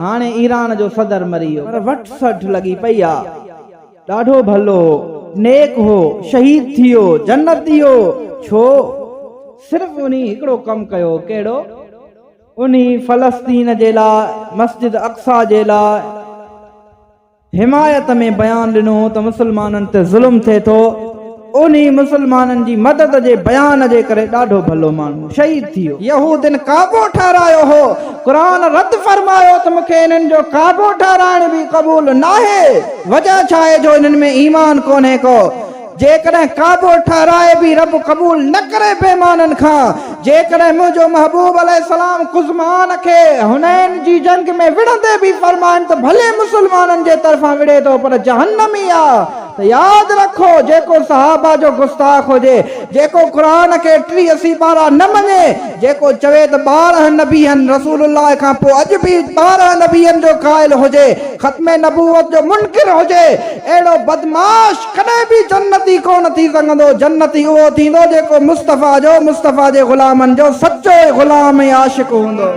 हाणे ईरान जो सदर मरी वियो पर वट सठ लगी पई आ। ॾाढो भलो नेक हो, शहीद थियो, जन्नती हो। छो? सिर्फ उन्हीं हिकिड़ो कमु कयो। कहिड़ो? उन्हीं फलस्तीन जे लाइ, मस्जिद अक्सा जे लाइ हिमायत में बयान ॾिनो त मुसलमाननि ते ज़ुल्म थिए थो। उन्हीं मुसलमाननि जी मदद जे बयान जे करे ॾाढो भलो माण्हू शहीद थियो। यहूदिन काबो ठारायो हो, क़ुरान रद्द फरमायो त मूंखे इन्हनि जो काबो ठाराइण बि क़बूल नाहे। वजह छा आहे? जो इन्हनि में ईमान कोन्हे को। जेकॾहिं काबो ठाराए बि रब क़बूल न करे बेईमाननि खां। जेकॾहिं मुंहिंजो महबूब अलैहिस्सलाम कुज़मान खे हुनैन जी जंग में विढ़ंदे बि फरमाइनि त भले मुसलमाननि जे तरफ़ां विढ़े थो पर जहन्नमी आहे। त यादि रखो, जेको सहाबा जो गुस्ताख हुजे, जेको क़ुरान खे 83 पारा न मञे, जेको चवे त 12 नबी आहिनि रसूलुल्लाह खां पोइ अॼु बि 12 नबियनि जो क़ाइल हुजे, ख़त्मे नबूवत जो मुनकिर हुजे, अहिड़ो बदमाश कॾहिं बि जन्नती कोन थी सघंदो। जन्नती उहो थींदो जेको मुस्तफ़ा जे ग़ुलामनि जो सचो ग़ुलाम ऐं आशिक़ हूंदो।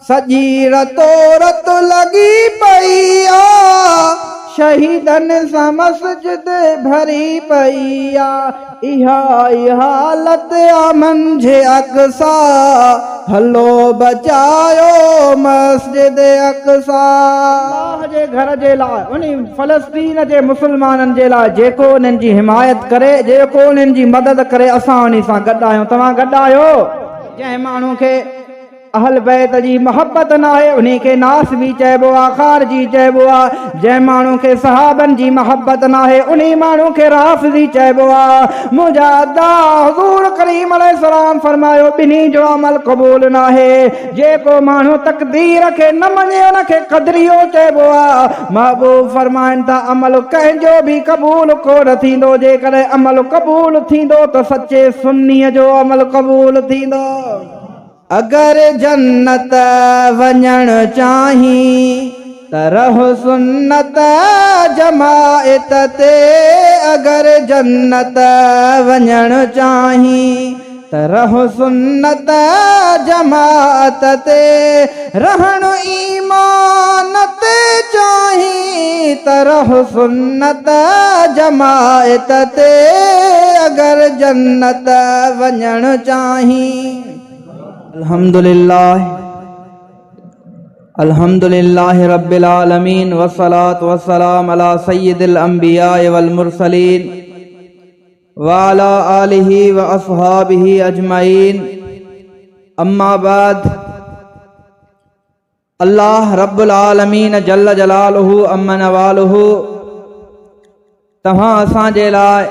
सॼी रतो रत लॻी पई आ, शहीदनि सां मस्जिद भरी पई आ। इहा हालत आ मंझे अक्सा, हलो बचायो मस्जिद अक्सा। अल्लाह जे घर जे लाइ, उन्हीं फलस्तीन जे मुसलमाननि जे लाइ जेको उन्हनि जी हिमायत करे, जेको उन्हनि जी मदद करे, असां उन्हीं सां गॾु आहियूं। तव्हां गॾु आहियो? जंहिं माण्हू खे अहल बैत जी मोहब्बत न आहे उन्हीं खे नासबी चइबो आहे, ख़ारजी चइबो आहे। जंहिं माण्हू खे सहाबनि जी मोहब्बत न आहे उन्हीं माण्हू खे राफ़िज़ी चइबो आहे। मुंहिंजा अदा हुज़ूर करीम अलैहिस्सलाम फरमायो, ॿिन्ही जो अमल क़बूल न आहे। जेको माण्हू तक़दीर खे न मञे उनखे क़दरियो चइबो आहे। महबूब फरमाइनि था, अमल कंहिंजो बि क़बूल कोन थींदो। जेकॾहिं अमल क़बूल थींदो त सचे सुन्नीअ जो अमल क़बूल थींदो। अगर जन्नत वञण चाहीं त रह सुन्नत जमायत ते। अगर जन्नत वञण चाहीं त रह सुन्नत जमात ते। रहण ईमान ते चाहीं त रह सुन्नत जमायत ते। अगर जन्नत वञण चाहीं। अल्हम्दुलिल्लाह रब्बिल आलमीन वस्सलातु वस्सलाम अला सय्यिदिल अंबिया वल मुरसलीन व अला आलिहि व अस्हाबिहि अजमईन। अम्मा बाद, अल्लाह रब्बुल आलमीन जल्ल जलालुहु अम्मा नवालुहु तव्हां असांजे लाइ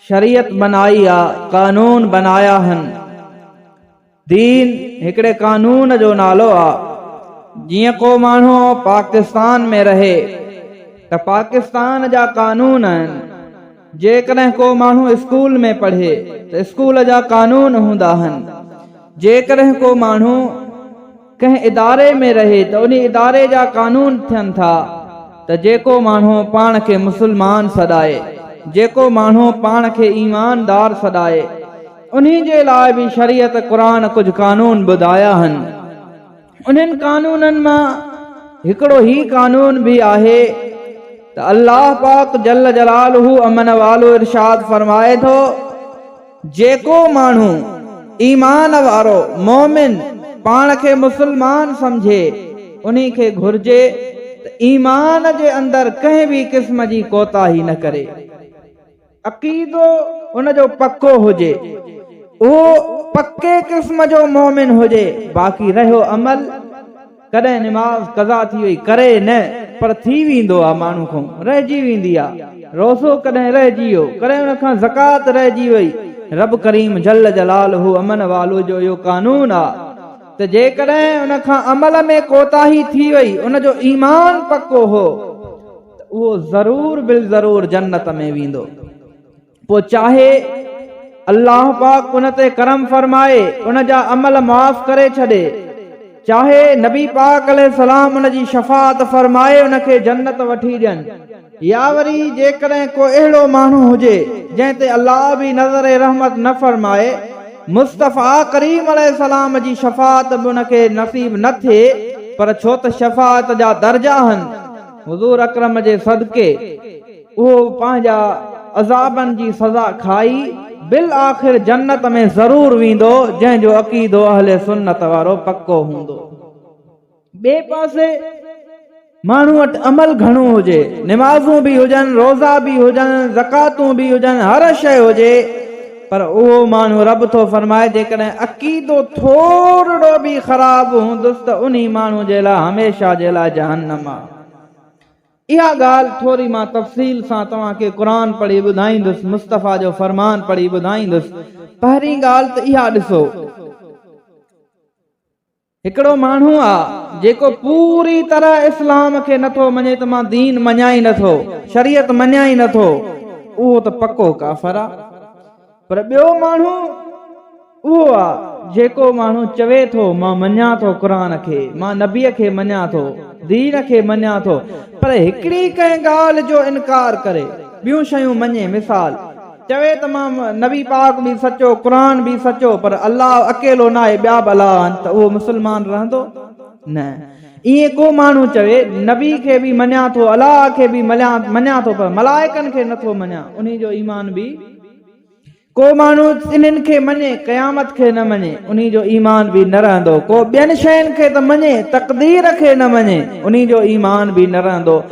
शरीयत बनाई आहे, कानून बनाया हन। दीन हिकिड़े कानून जो नालो आहे। जीअं को माण्हू पाकिस्तान में रहे त पाकिस्तान जा कानून आहिनि। जेकॾहिं को माण्हू स्कूल में पढ़े त स्कूल जा कानून हूंदा आहिनि। जेकॾहिं को माण्हू कंहिं इदारे में रहे त उन इदारे जा कानून थियनि था। त जेको माण्हू पाण खे मुसलमान सॾाए, जेको माण्हू पाण खे ईमानदार सॾाए, उन्हीं जे लाइ बि शरीयत क़ुरान कुझु कानून ॿुधाया आहिनि। उन्हनि कानूननि मां हिकिड़ो ही कानून बि आहे त अल्लाह पाक जल्ल जलालुहु अमन वालो इरशाद फरमाए थो, जेको माण्हू ईमान वारो मोमिन पाण खे मुसलमान समझे, उन्हीं खे घुर्जे त ईमान जे अंदरि कंहिं बि क़िस्म जी कोताही न करे। अक़ीदो उनजो पक्को हुजे, उहो पक्के क़िस्म जो मोमिन हुजे। बाक़ी रहियो अमल, कॾहिं निमाज़ क़ज़ा थी वई करे न, पर थी वेंदो आहे माण्हू खां, रहिजी वेंदी आहे। रोज़ो कॾहिं रहिजी वियो, कॾहिं उन खां ज़कात रहिजी वई। रब करीम जल्ल जलालुहु अमन वालो जो इहो कानून आहे त जेकॾहिं उन खां अमल में कोताही थी वई, उनजो ईमान पक्को हो, त उहो ज़रूर बिल ज़रूर जन्नत में वेंदो। पोइ चाहे अल्लाह पाक उन ते करम फरमाए, उन जा अमल माफ़ करे छॾे, चाहे नबी पाक अलैहिस्सलाम उन जी शफ़ाअत फरमाए उनखे जन्नत वठी ॾियनि, या वरी जेकॾहिं को अहिड़ो माण्हू हुजे जंहिं ते अल्लाह बि नज़र रहमत न फरमाए, मुस्तफ़ा करीम अलैहिस्सलाम जी शफ़ाअत बि उनखे नसीब न थिए, पर छो त शफ़ाअत जा दर्जा आहिनि हुज़ूर अकरम जे सदके उहो पंहिंजा अज़ाबनि जी सज़ा खाई बिल आख़िर जन्नत में ज़रूर वेंदो जंहिंजो अक़ीदो अहले सुन्नत वारो पक्को हूंदो। ॿिए पासे माण्हू वटि अमल घणो हुजे, निमाज़ूं बि हुजनि, रोज़ा बि हुजनि, ज़कातूं बि हुजनि, हर शइ हुजे, पर उहो माण्हू रब थो फरमाए जेकॾहिं अक़ीदो थोरो बि ख़राब हूंदुसि त उन माण्हू जे लाइ हमेशह जे लाइ जहन्नम आहे। इहा ॻाल्हि थोरी मां तफ़सील सां तव्हांखे क़ुरान पढ़ी ॿुधाईंदुसि, मुस्तफ़ा जो फरमान पढ़ी ॿुधाईंदुसि। पहिरीं ॻाल्हि त इहा ॾिसो, हिकिड़ो माण्हू आहे जेको पूरी तरह इस्लाम खे नथो मञे त मां दीन मञा ई नथो, शरीयत मञा ई नथो, उहो त पको काफ़िर आहे। पर ॿियो माण्हू उहो आहे जेको माण्हू चवे थो मां मञा थो क़ुरान खे, मां नबीअ खे मञा थो, दीन खे मञा थो, पर हिकिड़ी कंहिं ॻाल्हि जो इनकार करे ॿियूं शयूं मञे। मिसाल चवे त मां नबी पाक बि सचो, क़ुरान बि सचो, पर अलाह अकेलो न आहे, ॿिया भला आहिनि, त उहो मुस्लमान रहंदो न। ईअं को माण्हू चवे नबी खे बि मञा थो, अलाह खे बि मञा थो, पर मलाइकनि खे नथो मञा, उन जो ईमान बि। को माण्हू इन्हनि खे मञे, क़यामत खे न मञे, उन जो ईमान बि न रहंदो। को ॿियनि शयुनि खे त मञे, तक़दीर खे न मञे, उन जो ईमान बि न रहंदो।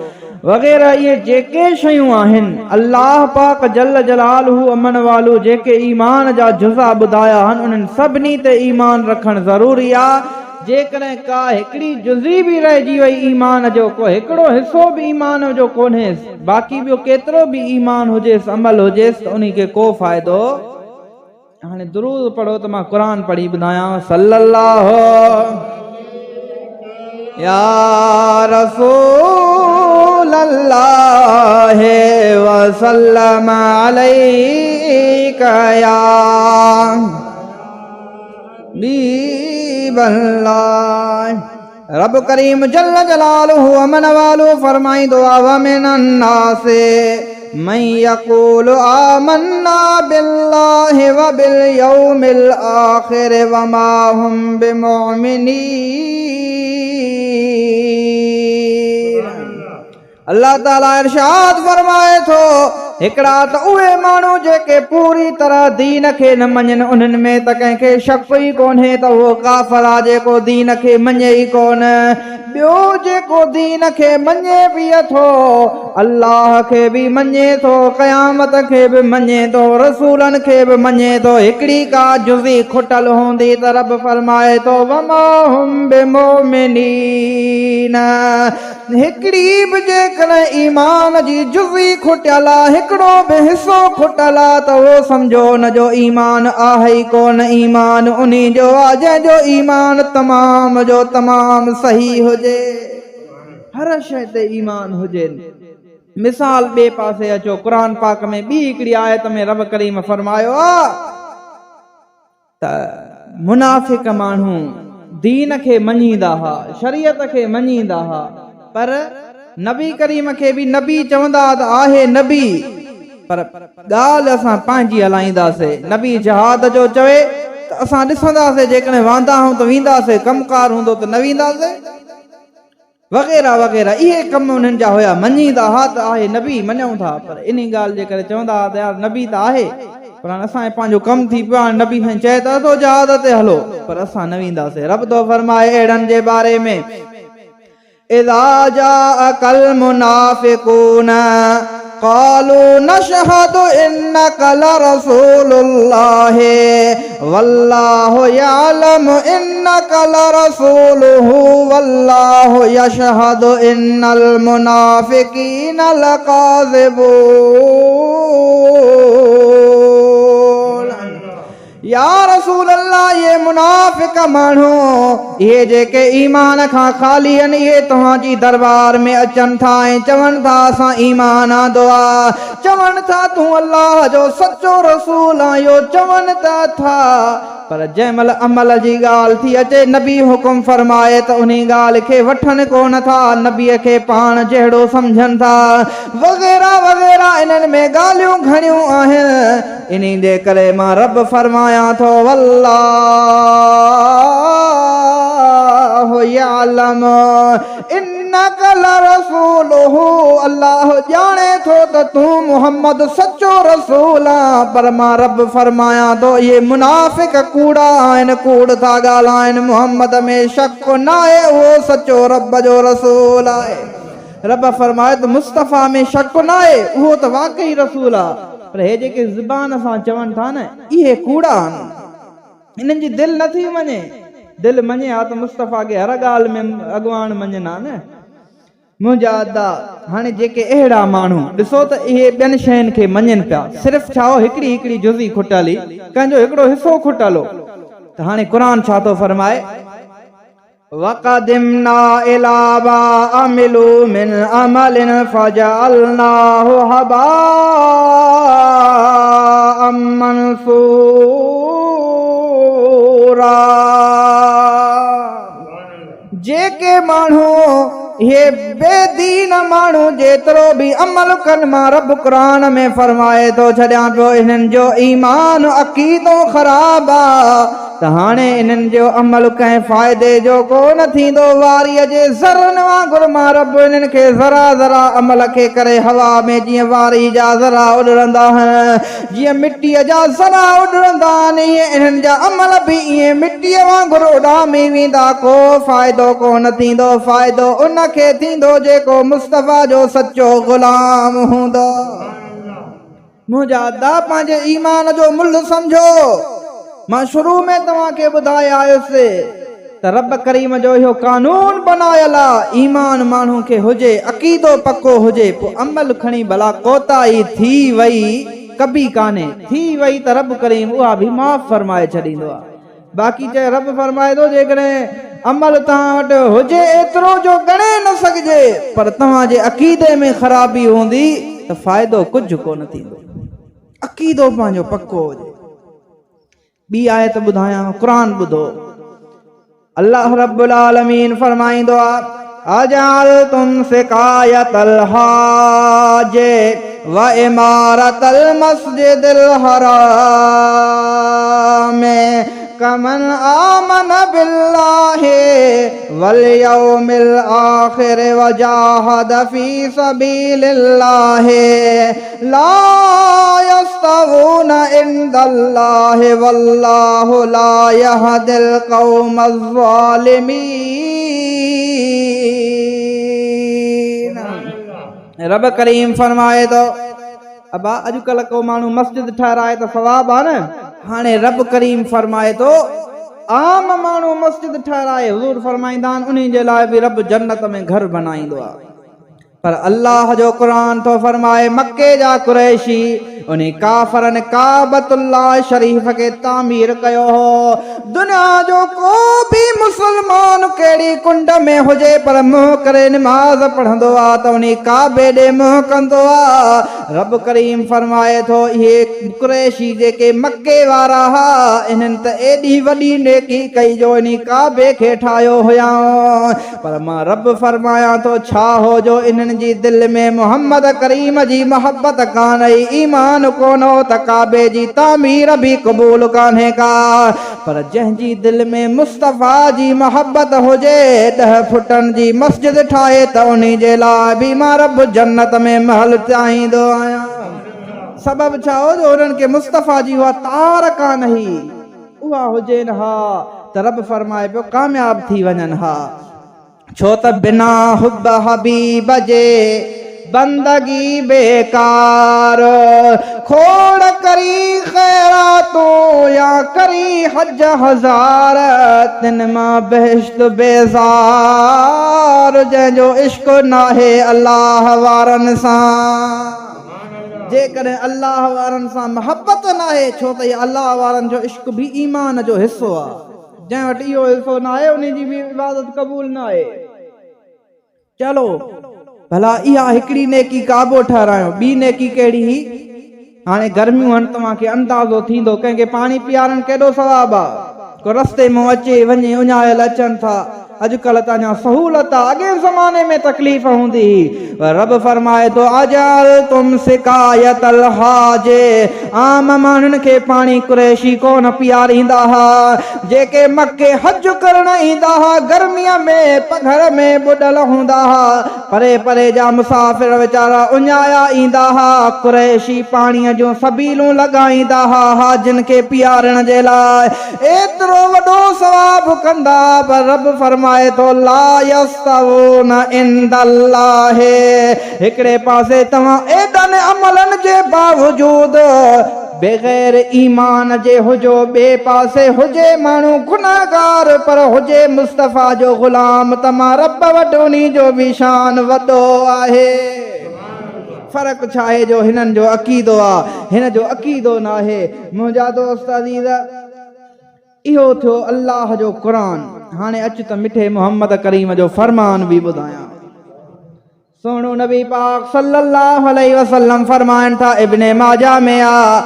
वग़ैरह इहे जेके शयूं आहिनि अल्लाह पाक जल जलालहू अमन वालू जेके ईमान जा जुज़ा ॿुधाया आहिनि उन्हनि सभिनी ते ईमान रखणु ज़रूरी आहे। जेकॾहिं का हिकिड़ी जुज़ी बि रहिजी वई ईमान जो, को हिकिड़ो हिसो बि ईमान जो कोन्हे, बाक़ी ॿियो केतिरो बि ईमान हुजेसि, अमल हुजेसि, त उन खे को फ़ाइदो। हाणे दुरूद पढ़ो त मां क़ुरान पढ़ी ॿुधायां। सल्लल्लाहु या रसूल अल्लाह वसल्लम अलैका या रब करीम जल्ल जलालहू अमन वालू फरमाईंदो आहे वमिनन नासे मन यक़ूलु आमन्ना बिल्लाहि व बिल यौमिल आखिर व मा हुम बिमुमिनीन। अल्लाह ताला इरशाद फरमाए थो हिकिड़ा त उहे माण्हू जेके पूरी तरह दीन खे न मञनि, उन्हनि में त कंहिंखे शक ई कोन्हे त उहो काफ़िर आहे जेको दीन खे मञे ई कोन। ॿियो जेको दीन खे मञे बि थो, अल्लाह खे बि मञे थो, क़यामत खे बि मञे थो, रसूलनि खे बि मञे थो, हिकिड़ी का जुज़ी खुटल हूंदी त रब फरमाए थो वमा हुम बिमुमिनीन। हिकिड़ी बि जेकॾहिं ईमान जी जुज़ी खुटियल आहे, हिकिड़ो बि हिसो खुटल आहे, त उहो सम्झो हुन जो ईमान आहे ई कोन। ईमान उन जो आहे जंहिंजो ईमान तमाम जो तमाम सही हुजे, हर शइ ते ईमान हुजे। मिसाल ॿिए पासे अचो, क़ुरान पाक में ॿी हिकिड़ी आयत में रब करीम फरमायो आहे त मुनाफ़िक माण्हू दीन खे मञींदा हुआ, शरीयत खे मञींदा हुआ, पर नबी करीम खे बि नबी चवंदा त आहे नबी, पर ॻाल्हि असां पंहिंजी हलाईंदासीं। नबी जहाद जो चवे त असां ॾिसंदासीं, जेकॾहिं वांदा हूं त वेंदासीं, कमकार हूंदो त न वेंदासीं, वग़ैरह वग़ैरह इहे कम उन्हनि जा हुया। मञींदा हुआ त आहे नबी, मञूं था, पर इन ॻाल्हि जे करे चवंदा हुआ त यार नबी त आहे, पर हाणे असांजो पंहिंजो कमु थी पियो आहे, नबी साईं चए त थो जहाद ते हलो, पर असां न वेंदासीं। रब थो फरमाए अहिड़नि जे बारे में इज़ा जाअकल मुनाफ़िक़ून क़ालू नशहदु इन्नका लरसूलुल्लाह वल्लाहु यअलमु इन्नका लरसूलुहु वल्लाहु यशहदु इन्नल मुनाफ़िक़ीन लकाज़िबून। या रसूल अल्लाह, ये मुनाफिक माण्हू ये जेके ईमान खां खाली आहिनि, ये तव्हांजी दरबार में अचनि था ऐं चवनि था असां ईमान आंदो आहे, चवनि था तूं अल्लाह जो सचो रसूल आहियो, चवनि था, पर जंहिंमहिल अमल जी ॻाल्हि थी अचे, नबी हुकुम फरमाए त उन ॻाल्हि खे वठनि कोन था, नबीअ खे पाण जहिड़ो सम्झनि था, वग़ैरह वग़ैरह इन्हनि में ॻाल्हियूं घणियूं आहिनि। इन जे करे मां रब फरमायां थो वल्लाह वल्लाहु यअलम इन्नका लरसूलुहु अल्लाह जाने थो त तू मोहम्मद सच्चो रसूल आ। पर मां रब फरमाया तो ये मुनाफिक कूड़ा आहिनि, कूड़ था ॻाल्हाइनि। मोहम्मद में शक न आहे, उहो सच्चो रब जो रसूल आहे। रब फरमाए त मुस्तफ़ा में शक न आहे, उहो त वाकई रसूल आहे। पर हे जेके ज़ुबान सां चवनि था न, इहे कूड़ा आहिनि। इन्हनि जी दिलि नथी मञे। दिलि मञे हा त मुस्तफ़ा खे हर ॻाल्हि में अॻवान मञंदा न। मुंहिंजा अदा हाणे जेके अहिड़ा माण्हू ॾिसो त इहे ॿियनि शयुनि खे मञनि पिया, सिर्फ़ु छा हिकिड़ी हिकिड़ी जुज़ी खुटली, कंहिंजो हिकिड़ो हिसो खुटलो। त हाणे क़ुर छा थो फरमाए, वक़दिमना इला मा अमिलू मिन अमलिन फजअलनाहु हबाअम मनसूरा। जेके माण्हू ये बेदीन माण्हू जेतिरो बि अमल कनि, मां रब क़ुर में फरमाए थो छॾियां पियो इन्हनि जो ईमान अक़ीदो ख़राब आहे, त हाणे इन्हनि जो अमल कंहिं फ़ाइदे जो कोन थींदो। वारीअ जे ज़रनि वांगुरु मां रब इन्हनि खे ज़रा ज़रा अमल खे करे हवा में जीअं वारी जा ज़रा उॾंदा आहिनि, जीअं मिटीअ जा ज़रा उॾंदा आहिनि, ईअं इन्हनि जा अमल बि ईअं मिटीअ वांगुरु उॾामी वेंदा, को फ़ाइदो कोन थींदो। फ़ाइदो उन खे थींदो जेको मुस्तफ़ा जो सच्चो ग़ुलाम हूंदो। मुंहिंजा अदा पंहिंजे ईमान जो मुल्ह सम्झो। मां शुरू में तव्हांखे ॿुधाए आयुसि त रब करीम जो इहो कानून बनायल आहे, ईमान माण्हू खे हुजे, अक़ीदो पको हुजे, पोइ अमल खणी भला कोताही थी वई कबी कान्हे, थी वई त रब करीम उहा बि माफ़ फरमाए छॾींदो आहे। बाक़ी चए रब फरमाए थो जेकॾहिं अमल तव्हां वटि हुजे एतिरो जो ॻणे न सघिजे, पर तव्हांजे अक़ीदे में ख़राबी हूंदी त फ़ाइदो कुझु कोन थींदो। अक़ीदो पंहिंजो पको हुजे। ॿी आयत ॿुधायां, क़ुर ॿुधो। अल्लाह रब्बुल आलमीन फरमाईंदो आहे, अजअलतुम सिकायतल हाज व इमारतल मस्जिदिल हराम कमन आमन बिल्लाहि वल यौमिल आखिर व जाहद फी सबीलिल्लाहि ला यस्तवून इंदल्लाहि वल्लाहु ला यहदिल कौमज़ ज़ालिमीन। रब करीम फरमाए थो, अबा अॼुकल्ह को माण्हू मस्जिद ठाराए त सवाब आहे न। हाणे रब करीम फरमाए थो आम माण्हू मस्जिद ठाराए, हुज़ूर फरमाईंदा आहिनि उन्ही जे लाइ बि रब जन्नत में घर बनाईंदो आहे। पर अल्लाह जो क़ुर थो फरमाए, मके जा कुरैशी उन काफ़रनि काबतुल्लाह शरीफ़ खे तामीर कयो हो। दुनिया जो को बि मुसलमान कहिड़ी कुंड में हुजे पर मुंहुं करे निमाज़ पढ़ंदो आहे त उन काबे ॾे मुंहुं कंदो आहे। रब करीम फरमाए थो, इहे कुरैशी जेके मके वारा हा, इन्हनि त एॾी वॾी नेकी कई जो इन काबे खे ठाहियो हुया, पर मां रब फरमायां थो छा हो जो इन्हनि जी दिलि में मोहम्मद करीम जी मोहब्बत कान्हे, ईमान कोन हो त काबे जी तामीर बि क़बूल कान्हे का। पर जंहिंजी दिलि में मुस्तफ़ा जी मोहब्बत हुजे, 10 फुटनि जी मस्जिद ठाहे त उन जे लाइ बि मां रब जन्नत में महल चाहींदो आहियां। सबबु छा हो जो उन्हनि खे मुस्तफ़ा जी उहा तार कान्हे, उहा हुजे न हा त रब फरमाए पियो कामयाब थी वञनि हा। छो त बिना हुब हबीब जे बंदगी बेकार, खोड़ करी खैरातों या करी हज हजार, तिन मां बहिश्त बेज़ार, जंहिंजो इश्क नाहे अल्लाह वारनि सां। जेकॾहिं अल्लाह वारनि सां मोहब्बत नाहे, छो त इहा अल्लाह वारनि जो इश्क बि ईमान जो हिसो आहे। जंहिं वटि इहो हिसो न आहे उन जी बि इबादत क़बूल न आहे। चलो भला इहा हिकिड़ी नेकी काबो ठहरायो। ॿी नेकी कहिड़ी ही, हाणे गर्मियूं आहिनि, तव्हांखे अंदाज़ो थींदो कंहिंखे पाणी पीआरण केॾो सवाबु आहे। को रस्ते में अचे वञे, उञायल अचनि था, अॼुकल्ह त अञा सहूलत आहे, अॻे ज़माने में तकलीफ़ हूंदी। रब फरमाए थो अजल तुम शिकायतल हाजे, आम माण्हुनि खे पाणी कुरैशी कोन पीआरींदा हुआ। जेके मके हज करण ईंदा हुआ गर्मीअ में पघर में बुॾल हूंदा हुआ, परे परे जा मुसाफ़िर वीचारा उञाया ईंदा हुआ, कुरैशी पाणीअ जूं सबीलूं लॻाईंदा हुआ हाजिन खे पीआरण जे लाइ। एतिरो वॾो सवाब कंदा, पर रब फरमाए थो ला यस्तवून इंदल्लाहि, हिकिड़े पासे तव्हां एॾनि अमलनि जे बावजूद बग़ैर ईमान जे हुजो, ॿिए पासे हुजे माण्हू गुनाहगार पर हुजे मुस्तफ़ा जो ग़ुलाम, त मां रब वटि उन्ही जो बि शान वॾो आहे। फ़र्क़ु छा आहे जो हिननि जो अक़ीदो आहे, हिन जो अक़ीदो न आहे। मुंहिंजा दोस्त अज़ीज़, इहो थियो अल्लाह जो क़ुरान। हाणे अच त मिठे मोहम्मद करीम जो फरमान बि ॿुधायां। सोणो नबी पाक सल्लल्लाहु अलैहि वसल्लम फरमाइनि था, इब्ने माजा में आ,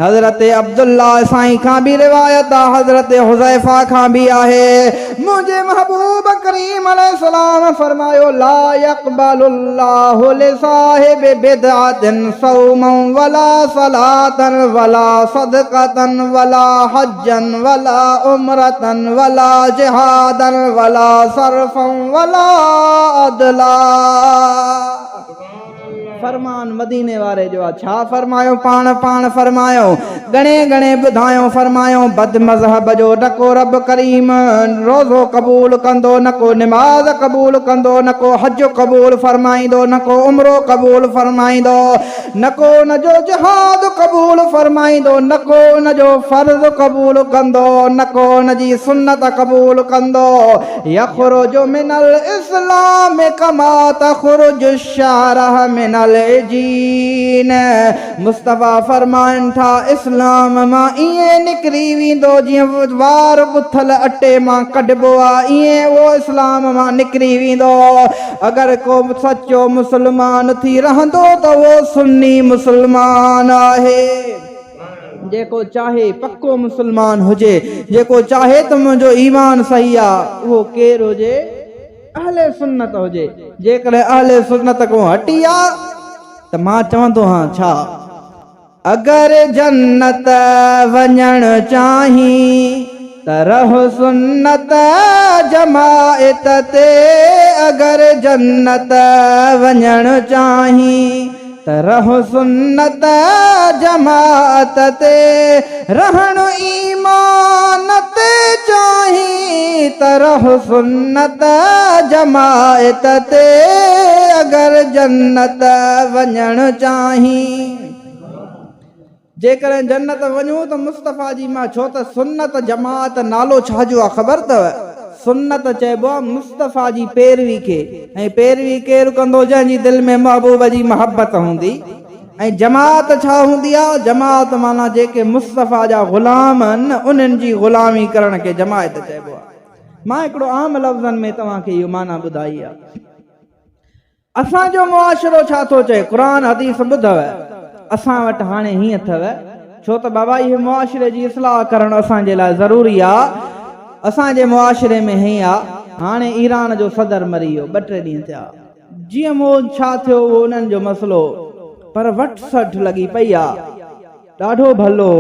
हज़रत अब्दुल्ला साईं खां बि रिवायत आहे, हज़रत हुज़ैफा खां बि आहे। मुंहिंजे महबूब करीम अलैहिस्सलाम फरमायो, ला यक़बलुल्लाहु लिसाहिबि बिदअतिन सौमन वला सलातन वला सदक़तन वला हज्जन वला उमरतन वला जिहादन वला सरफन वला अदला। फरमान मदीने वारे जो आहे। छा फरमायो? पाण फरमायो, घणे घणे ॿुधायो, फरमायो बद मज़हब जो न को रब करीम रोज़ो क़बूल कंदो, न को निमाज़ क़बूल कंदो, न को हज क़बूल फरमाईंदो, न को उमरो क़बूल फरमाईंदो, न को न जो जिहाद क़बूल फरमाईंदो, न को न जो फ़र्ज़ क़बूल कंदो, न को न जी सुन्नत क़बूल कंदो। यख़रुजु मिनल इस्लाम कमा तख़रुजु शारह मिनल जीन। मुस्तफ़ा फरमाइनि था, इस्लाम मां ईअं निकिरी वेंदो जीअं वार ॿुथल अटे मां कढिबो आहे, ईअं उहो इस्लाम मां निकिरी वेंदो। अगरि को सचो मुस्लमान थी रहंदो त उहो सुन्नी मुस्लमान आहे। जेको चाहे पक्को मुस्लमान हुजे, जेको चाहे त मुंहिंजो ईमान सही आहे, उहो केरु हुजे? अहले सुन्नत हुजे। जेकॾहिं अहले सुन्नत को हटी आहे त मां चवंदो हां छा, अगरि जन्नत वञण चाहीं त रह सुन्नत जमायत ते, अगरि जन्नत वञण चाहीं त रह सुन्नत जमात ते, रहण ईमान ते चाहीं त रह सुन्नत जमायत ते, अगरि जन्नत वञण चाहीं। जेकॾहिं जन्नत वञूं त मुस्तफ़ा जी मां, छो त सुन्नत जमात नालो छा जो आहे ख़बर अथव? सुन्नत चइबो आहे मुस्तफ़ा जी पैरवी खे, ऐं पैरवी केरु कंदो? जंहिंजी दिलि में महबूब जी मोहब्बत हूंदी। ऐं जमात छा हूंदी आहे? जमात माना जेके मुस्तफ़ा जा ग़ुलाम आहिनि, उन्हनि जी ग़ुलामी करण खे जमायत चइबो आहे। मां हिकिड़ो आम लफ़्ज़नि में तव्हांखे इहो माना ॿुधाई आहे। असांजो मुआशिरो छा थो चए? क़ुरान हदीस ॿुधव? असां वटि हाणे हीअं अथव, छो त बाबा इहे मुआशिरे जी इस्लाह करणु असांजे लाइ ज़रूरी आहे। असांजे मुआशिरे में हीअं आहे, हाणे ईरान जो सदर मरी वियो, 2-3 ॾींहं थिया, जीअं मूं छा थियो उहो उन्हनि जो मसलो, पर वट सठ लॻी पई आहे। ॾाढो भलो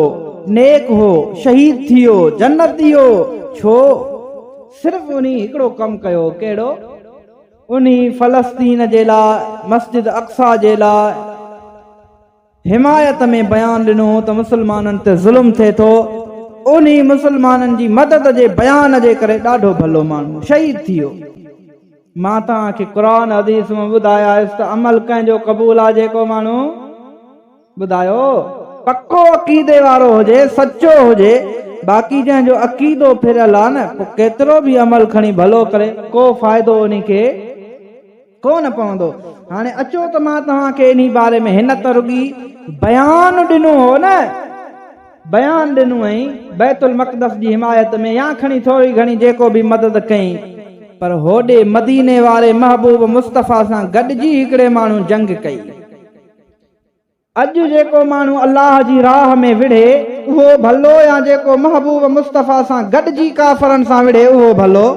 नेक हो, शहीद थी वियो, जन्नती हो। छो? सिर्फ़ उन हिकिड़ो कमु कयो। कहिड़ो? उन फ़लस्तीन जे लाइ, मस्जिद अक्सा जे लाइ हिमायत में बयान ॾिनो त मुस्लमाननि ते ज़ुल्म थिए थो। उन मुस्लमाननि जी मदद जे बयान जे करे ॾाढो भलो माण्हू शहीद थी वियो। मां तव्हांखे क़ुरान हदीस में ॿुधाया त अमल कंहिंजो क़बूल आहे? जेको माण्हू ॿुधायो पक्को अक़ीदे वारो हुजे, सचो हुजे। बाक़ी जंहिंजो अक़ीदो फिरियल आहे न, पोइ केतिरो बि अमल खणी भलो करे, को फ़ाइदो उन खे कोन पवंदो। हाणे अचो त मां तव्हांखे इन बारे में हिन तरुगी बयान ॾिनो हो न, बयान ॾिनो ऐं बैतुल मक़दस जी हिमायत में या खणी थोरी घणी जेको बि मदद कई, पर होॾे मदीने वारे महबूब मुस्तफ़ा सां गॾिजी हिकिड़े माण्हू जंग कई। अॼु जेको माण्हू अल्लाह जी राह में विढ़े उहो भलो, या जेको महबूब मुस्तफ़ा सां गॾिजी काफ़रनि सां विढ़े उहो भलो?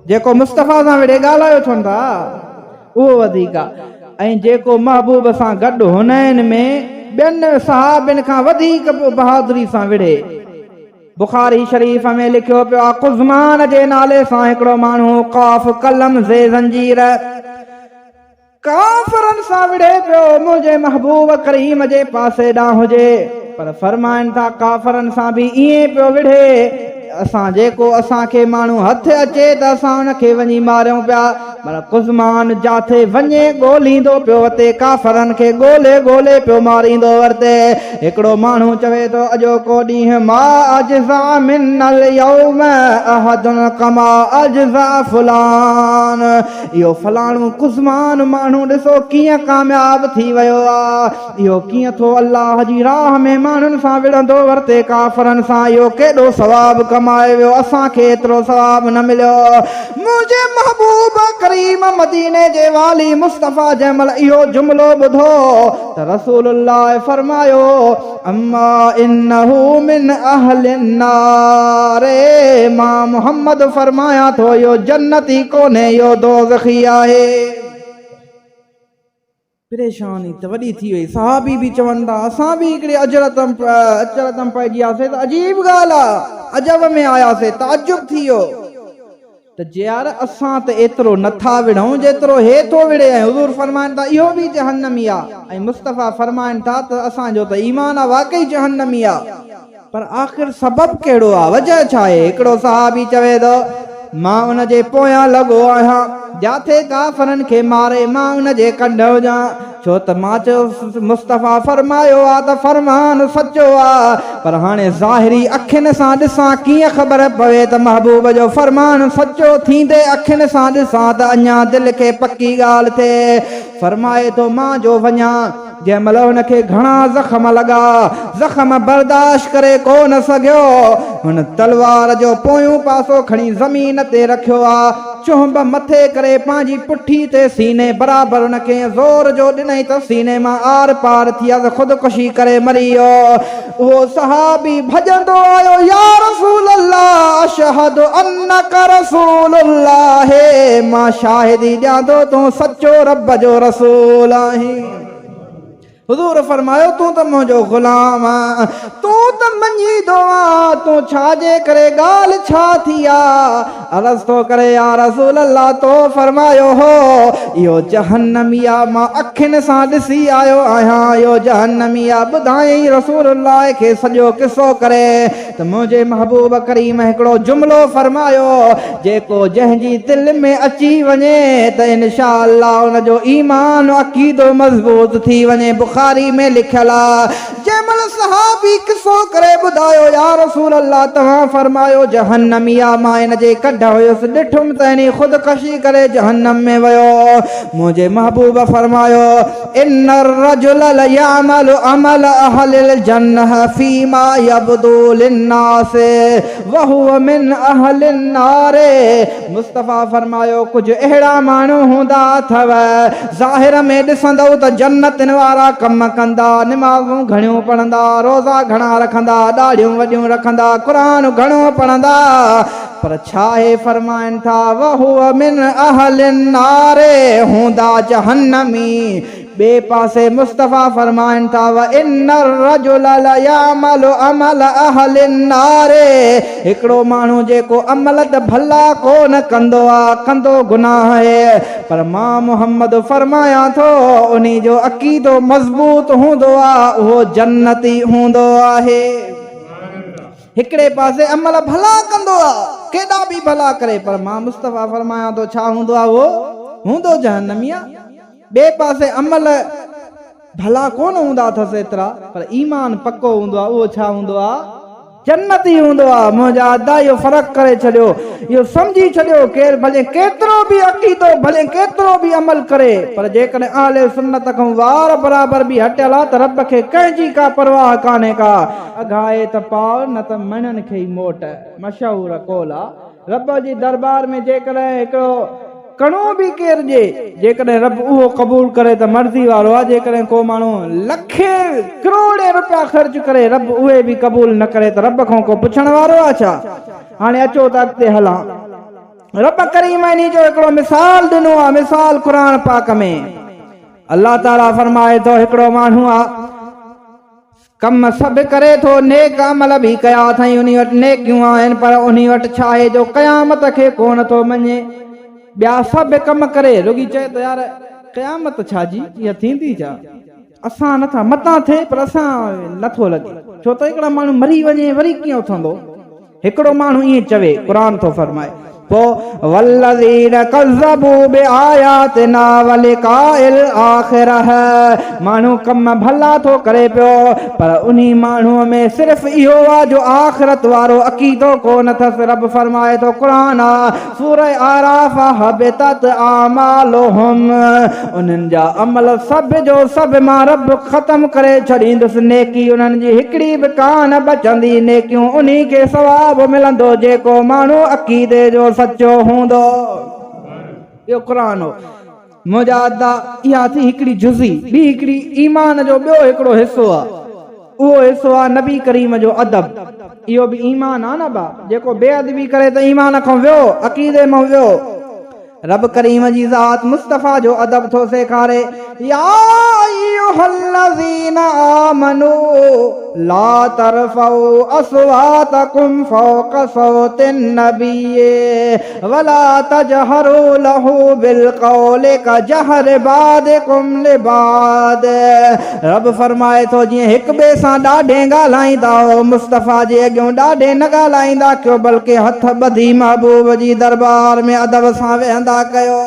जेको मुस्तफ़ा सां विड़े ॻाल्हायो छो था उहो वधीक आहे ऐं जेको महबूब सां गॾु हुननि में ॿियनि सहाबिन खां वधीक बहादुरी सां विड़े। बुखारी शरीफ़ में लिखियो पियो आहे कुज़मान जे नाले सां हिकिड़ो माण्हू क़ाफ़ कलम ज़े ज़ंजीर काफ़रनि सां विड़े पियो मुंहिंजे महबूब करीम जे पासे ॾांहुं हुजे, पर फरमाइनि था काफ़रनि सां बि ईअं पियो विड़े। असां जेको असांखे माण्हू हथ अचे त असां हुनखे वञी मारियूं पिया, पर कुज़मान जाथे वञे ॻोल्हींदो पियो वरिते, काफ़रनि खे ॻोल्हे ॻोल्हे पियो मारींदो वरिते। हिकिड़ो माण्हू चवे थो अॼोको ॾींहुं मा अजज़ा मिनल यौम अहदुन कमा अजज़ा फुलान, इहो फलाणो कुज़मान माण्हू ॾिसो कीअं कामयाब थी वियो आहे, इहो कीअं थो अल्लाह जी राह में माण्हुनि सां विढ़ंदो वरिते काफ़रनि सां, इहो केॾो सवाबु कमाए वियो, असांखे एतिरो सवाबु न मिलियो। मुंहिंजे महबूब करीम मदीने जे वाली मुस्तफ़ा जंहिं महिल इहो जुमिलो ॿुधो त रसूलुल्लाह फरमायो अम्मा इन्नहु मिन अहलिन नार, मां मुहम्मद फरमाया थो इहो जन्नती कोन्हे, इहो दोज़खी आहे। परेशानी त वॾी थी वई, सहाबी बि चवनि था असां बि हिकिड़े अचरतम पइजी वियासीं त अजीब ॻाल्हि आहे, अजब में आयासीं, ताजुब थी वियो त यार असां त एतिरो नथा विढ़ूं जेतिरो हे थो विड़े। ऐं हुज़ूर फरमाइनि था इहो बि जहन्नमी आहे, ऐं मुस्तफ़ा फरमाइनि था त असांजो त ईमान आहे वाकई जहन्नमी आहे, पर आख़िर सबबु कहिड़ो आहे, वजह छा आहे? हिकिड़ो सहाबी चवे थो मां उन जे पोयां लॻो आहियां, जाथे काफ़रनि खे मारे मां उन जे कंड हुजां, छो त मां चयो मुस्तफ़ा फरमायो आहे त फरमान सचो आहे, पर हाणे ज़ाहिरी अखियुनि सां ॾिसां कीअं ख़बर पवे त महबूब जो फरमान सचो थींदे, अखियुनि सां ॾिसां त अञा दिलि खे पकी ॻाल्हि थिए। फरमाए थो मां जो वञा, जंहिं महिल हुनखे घणा ज़ख़्म लॻा, ज़ख़्म बर्दाश्त करे कोन सघियो, हुन तलवार जो पोयों पासो खणी ज़मीन ते रखियो आहे, चुंब मथे करे पंहिंजी पुठी ते सीने बराबरि हुनखे ज़ोर जो ॾिनई त सीने मां आर पार थी विया, ख़ुदकुशी करे मरी वियो। उहो सहाबी भॼंदो आयो या रसूल अल्लाह अशहदु अन्नक रसूलुल्लाह, मां शाहिदी ॾियां थो तूं सचो रब जो रसूल आहीं। हुज़ूर फरमायो तूं त मुंहिंजो ग़ुलाम आहे, तूं त मञीदो आहे, तूं छाजे करे ॻाल्हि छा थी आहे? अर्ज़ थो करे या रसूल अल्लाह तो फरमायो हो इहो जहन्नमी आहे, मां अखियुनि सां ॾिसी आयो आहियां, इहो जहन्नमी आहे। ॿुधायईं रसूलुल्लाह खे सॼो किसो करे त मुंहिंजे महबूब करीम हिकिड़ो जुमिलो फरमायो, जेको जंहिंजी दिलि में अची वञे त इंशा अल्लाह उनजो ईमान अक़ीदो मज़बूत थी वञे। बुखारी में लिखियल आहे जंहिं महिल सहाबी किसो करे ॿुधायो या रसूल अल्लाह तव्हां फरमायो जहन्नमी आहे, मां इन जे कढ हुयुसि, ॾिठुमि त इन ख़ुदकशी करे जहन्नम में वियो। मुंहिंजे महबूब फरमायो इन रजुल लयअमल अमल अहलिल जन्नह फीमा यबदू लिन्नास व हुव मिन अहलिन नार। मुस्तफ़ा फरमायो कुझु अहिड़ा माण्हू हूंदा अथव ज़ाहिर में ॾिसंदव त जन्नतनि वारा कम कंदा, निमाज़ूं घणियूं पढ़ंदा, रोज़ा घणा रखंदा, ॾाढ़ियूं वॾियूं रखंदा, क़ुरान घणो पढ़ंदा, पर छा आहे फरमाइनि था वहुव मिन अहलिन नार, हूंदा जहन्नमी। ॿिए पासे मुस्तफ़ा फरमाइनि था व इन रजुल लयअमलु अमल अहलिन नार, हिकिड़ो माण्हू जेको अमल त भला कोन कंदो आहे, कंदो गुनाह आहे, पर मां मुहम्मद फरमायां थो उन्ही जो अक़ीदो मज़बूत हूंदो आहे, उहो जन्नती हूंदो आहे। हिकिड़े पासे अमल भला कंदो आहे, केॾा बि भला करे, पर मां मुस्तफ़ा फरमायां थो छा हूंदो आहे, उहो हूंदो जहन्नमी आहे। ॿिए पासे अमल भला कोन हूंदा अथसि एतिरा, पर ईमान पको हूंदो आहे, उहो छा हूंदो आहे, जन्नती हूंदो आहे। मुंहिंजा अदा इहो फ़र्क़ु करे छॾियो, इहो सम्झी छॾियो केरु भले केतिरो बि अक़ीदो भले केतिरो बि अमल करे, पर जेकॾहिं अहले सुन्नत खां वार बराबरि बि हटियल आहे त रब खे कंहिंजी का परवाह कान्हे का, अघाए त पाउ न त मणनि खे ई मोट, मशहूर कौल आहे। रब जी दरबार में जेकॾहिं हिकिड़ो कणो बि केरु ॾे, जेकॾहिं रब उहो क़बूल करे त मर्ज़ी वारो आहे, जेकॾहिं को माण्हू लखे करोड़े रुपया ख़र्च करे रब उहे बि क़बूल न करे त रब खां को पुछण वारो आहे छा? हाणे अचो त अॻिते हलां। रब करीम इन जो हिकिड़ो मिसाल ॾिनो आहे, मिसाल क़ुरान पाक में अल्लाह ताला फरमाए थो हिकिड़ो माण्हू आहे कम सभु करे थो, नेक अमल बि कया अथई, उन वटि नेकियूं आहिनि, पर उन वटि छा आहे जो क़यामत खे कोन थो मञे। ॿिया सभु कम करे रुॻी चए थो यार क़यामत छा जी, इहा थींदी छा, असां नथा मतां थिए पर असां नथो लॻे, छो त हिकिड़ा माण्हू मरी वञे वरी कीअं उथंदो। हिकिड़ो माण्हू ईअं चवे, क़ुरान थो फरमाए पोइ वल्लज़ीन कज़्ज़बू बिआयातिना वलिक़ाइल आख़िरह, माण्हू कम भला थो करे पियो पर उन माण्हूअ में सिर्फ़ इहो आहे जो आख़िरत वारो अक़ीदो कोन अथसि। रब फरमाए थो क़ुरान सूरह आराफ़ हबितत आमालुहुम, उन्हनि जा अमल सभु जो सभु मां रब ख़तम करे छॾींदुसि, नेकी उन्हनि जी हिकिड़ी बि कान बचंदी, नेकियूं उन खे सवाबु मिलंदो जेको माण्हू अक़ीदे जो सचो हूंदो। इहो क़ुरान हो। मुंहिंजा अदा इहा थी हिकिड़ी जुज़ी, ॿी हिकिड़ी ईमान जो ॿियो हिकिड़ो हिसो आहे, उहो हिसो आहे नबी करीम जो अदब। इहो बि ईमान आहे न बा, जेको बेअदबी करे त ईमान खां वियो, अक़ीदे मां वियो। रब करीम जी ज़ात मुस्तफ़ा जो अदब थो सेखारे, या अय्युहल्लज़ीना आमनू ला तरफ़ऊ अस्वातकुम फ़ौक़ सौतिन नबी वला तजहरू लहू बिलक़ौलि कजहरि बादिकुम लिबाद। रब फरमाए थो जीअं हिक ॿिए सां ॾाढे ॻाल्हाईंदा हो, मुस्तफ़ा जे अॻियां ॾाढे न ॻाल्हाईंदा कयो, बल्कि हथ ॿधी महबूब जी दरबार में अदब सां वेहंदा कयो।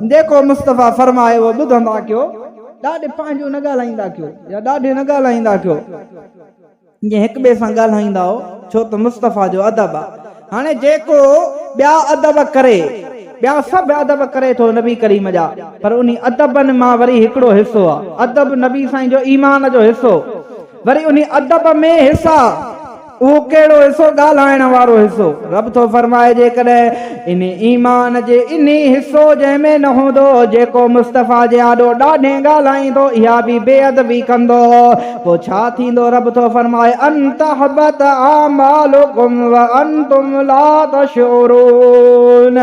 जेको मुस्तफ़ा फरमाए उहो ॿुधंदा कयो, ॾाढे पंहिंजो न ॻाल्हाईंदा कयो या ॾाढे न ॻाल्हाईंदा कयो, जीअं हिक ॿिए सां ॻाल्हाईंदा हो, छो त मुस्तफ़ा जो अदब आहे। हाणे जेको ॿिया अदब करे, ॿिया सभु अदब करे थो नबी करीम जा, पर उन अदबनि मां वरी हिकिड़ो हिसो आहे अदब नबी साईं जो ईमान जो हिसो, वरी उन अदब में हिसा, उहो कहिड़ो हिसो, ॻाल्हाइण वारो हिसो। रब थो फरमाए जेकॾहिं इन ईमान जे इन हिसो जंहिंमें न हूंदो, जेको मुस्तफ़ा जे आॾो ॾाढे ॻाल्हाईंदो, इहा बि बेअदबी कंदो, पोइ छा थींदो। रब थो फरमाए अन्तहबत आमालुकुम व अंतुम ला तशउरून,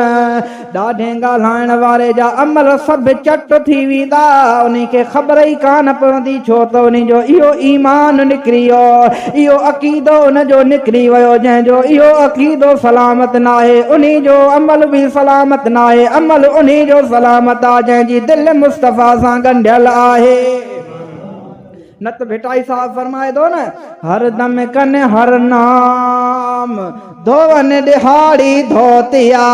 ॾाढे ॻाल्हाइण वारे जा अमल सभु चट थी वेंदा, उन खे ख़बर ई कान पवंदी, छो त उन जो इहो ईमान निकिरी वियो, इहो अक़ीदो उन जो निकिरी वियो, जंहिंजो इहो अक़ीदो सलामत न आहे, उन जो अमल बि सलामत न आहे, अमल उन जो सलामत आहे जंहिंजी दिलि मुस्तफ़ा सां ॻंढियल आहे। न त भिटाई साहब फरमाए थो न, हर दम कन हर नाम धोवन दिहाड़ी धोतिया,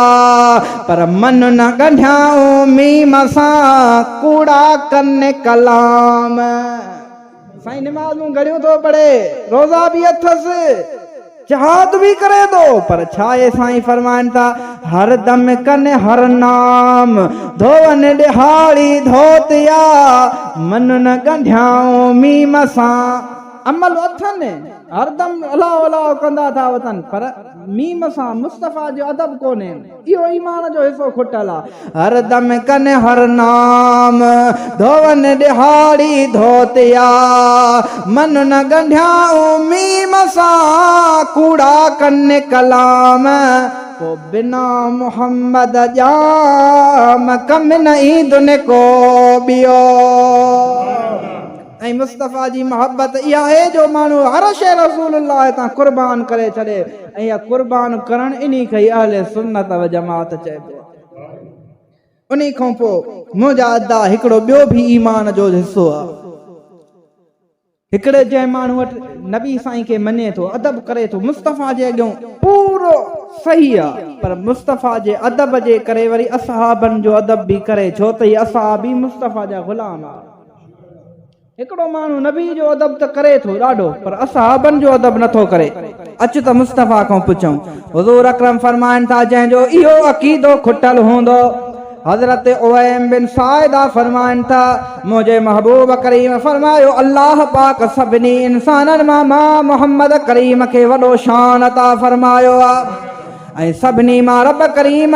पर मन न ॻंढियाऊं मीम सां कूड़ा कन कलाम। साईं निमाज़ूं घड़ियूं थो पढ़े, रोज़ा बि अथसि, जहाद भी करे दो, पर छाए साईं फरमाइनि था हर दम कन हर नाम धोवन दिहाड़ी धोतिया, मन न ॻंढियाऊं मीम सां। अमल अथनि, हरदम अलाह अलाह कंदा था वतन, पर मीम सां मुस्तफ़ा जो अदब कोन्हे, इहो ईमान जो हिसो खुटल आहे। हर दम कन हर नाम धोवन दिहाड़ी धोतिया, मन न ॻंढियाऊं मीम सां कूड़ा कन कलाम, को बिना मोहम्मद जाम कम न ईंदुनि को ॿियो। ऐं मुस्तफ़ा जी मोहब्बत इहा आहे जो माण्हू हर शइ रसूलुल्लाह तां क़ुर्बान करे छॾे, ऐं इहा क़ुर्बान करण इन खे अहले सुन्नत व जमात चइबो। उन खां पोइ मुंहिंजा अदा हिकिड़ो ॿियो बि ईमान जो हिसो आहे। हिकिड़े जंहिं माण्हू वटि नबी साईं खे मञे थो, अदब करे थो, मुस्तफ़ा जे अॻियां पूरो सही आहे, पर मुस्तफ़ा जे अदब जे करे वरी असहाबनि जो अदब बि करे, छो त इहे असहाब बि मुस्तफ़ा जा ग़ुलाम आहे। हिकिड़ो माण्हू नबी जो अदब त करे थो ॾाढो, पर असहाबनि जो अदब नथो करे। अच त मुस्तफ़ा खां पुछूं, हुज़ूर अकरम फरमाइनि था जंहिंजो इहो अक़ीदो खुटल हूंदो। हज़रत उवैम बिन साइदा फरमाइनि था, मुंहिंजे महबूब करीम फरमायो, अल्लाह पाक सभिनी इंसाननि मां मोहम्मद करीम खे वॾो शान अता फरमायो आहे। ऐं सभिनी मां रब करीम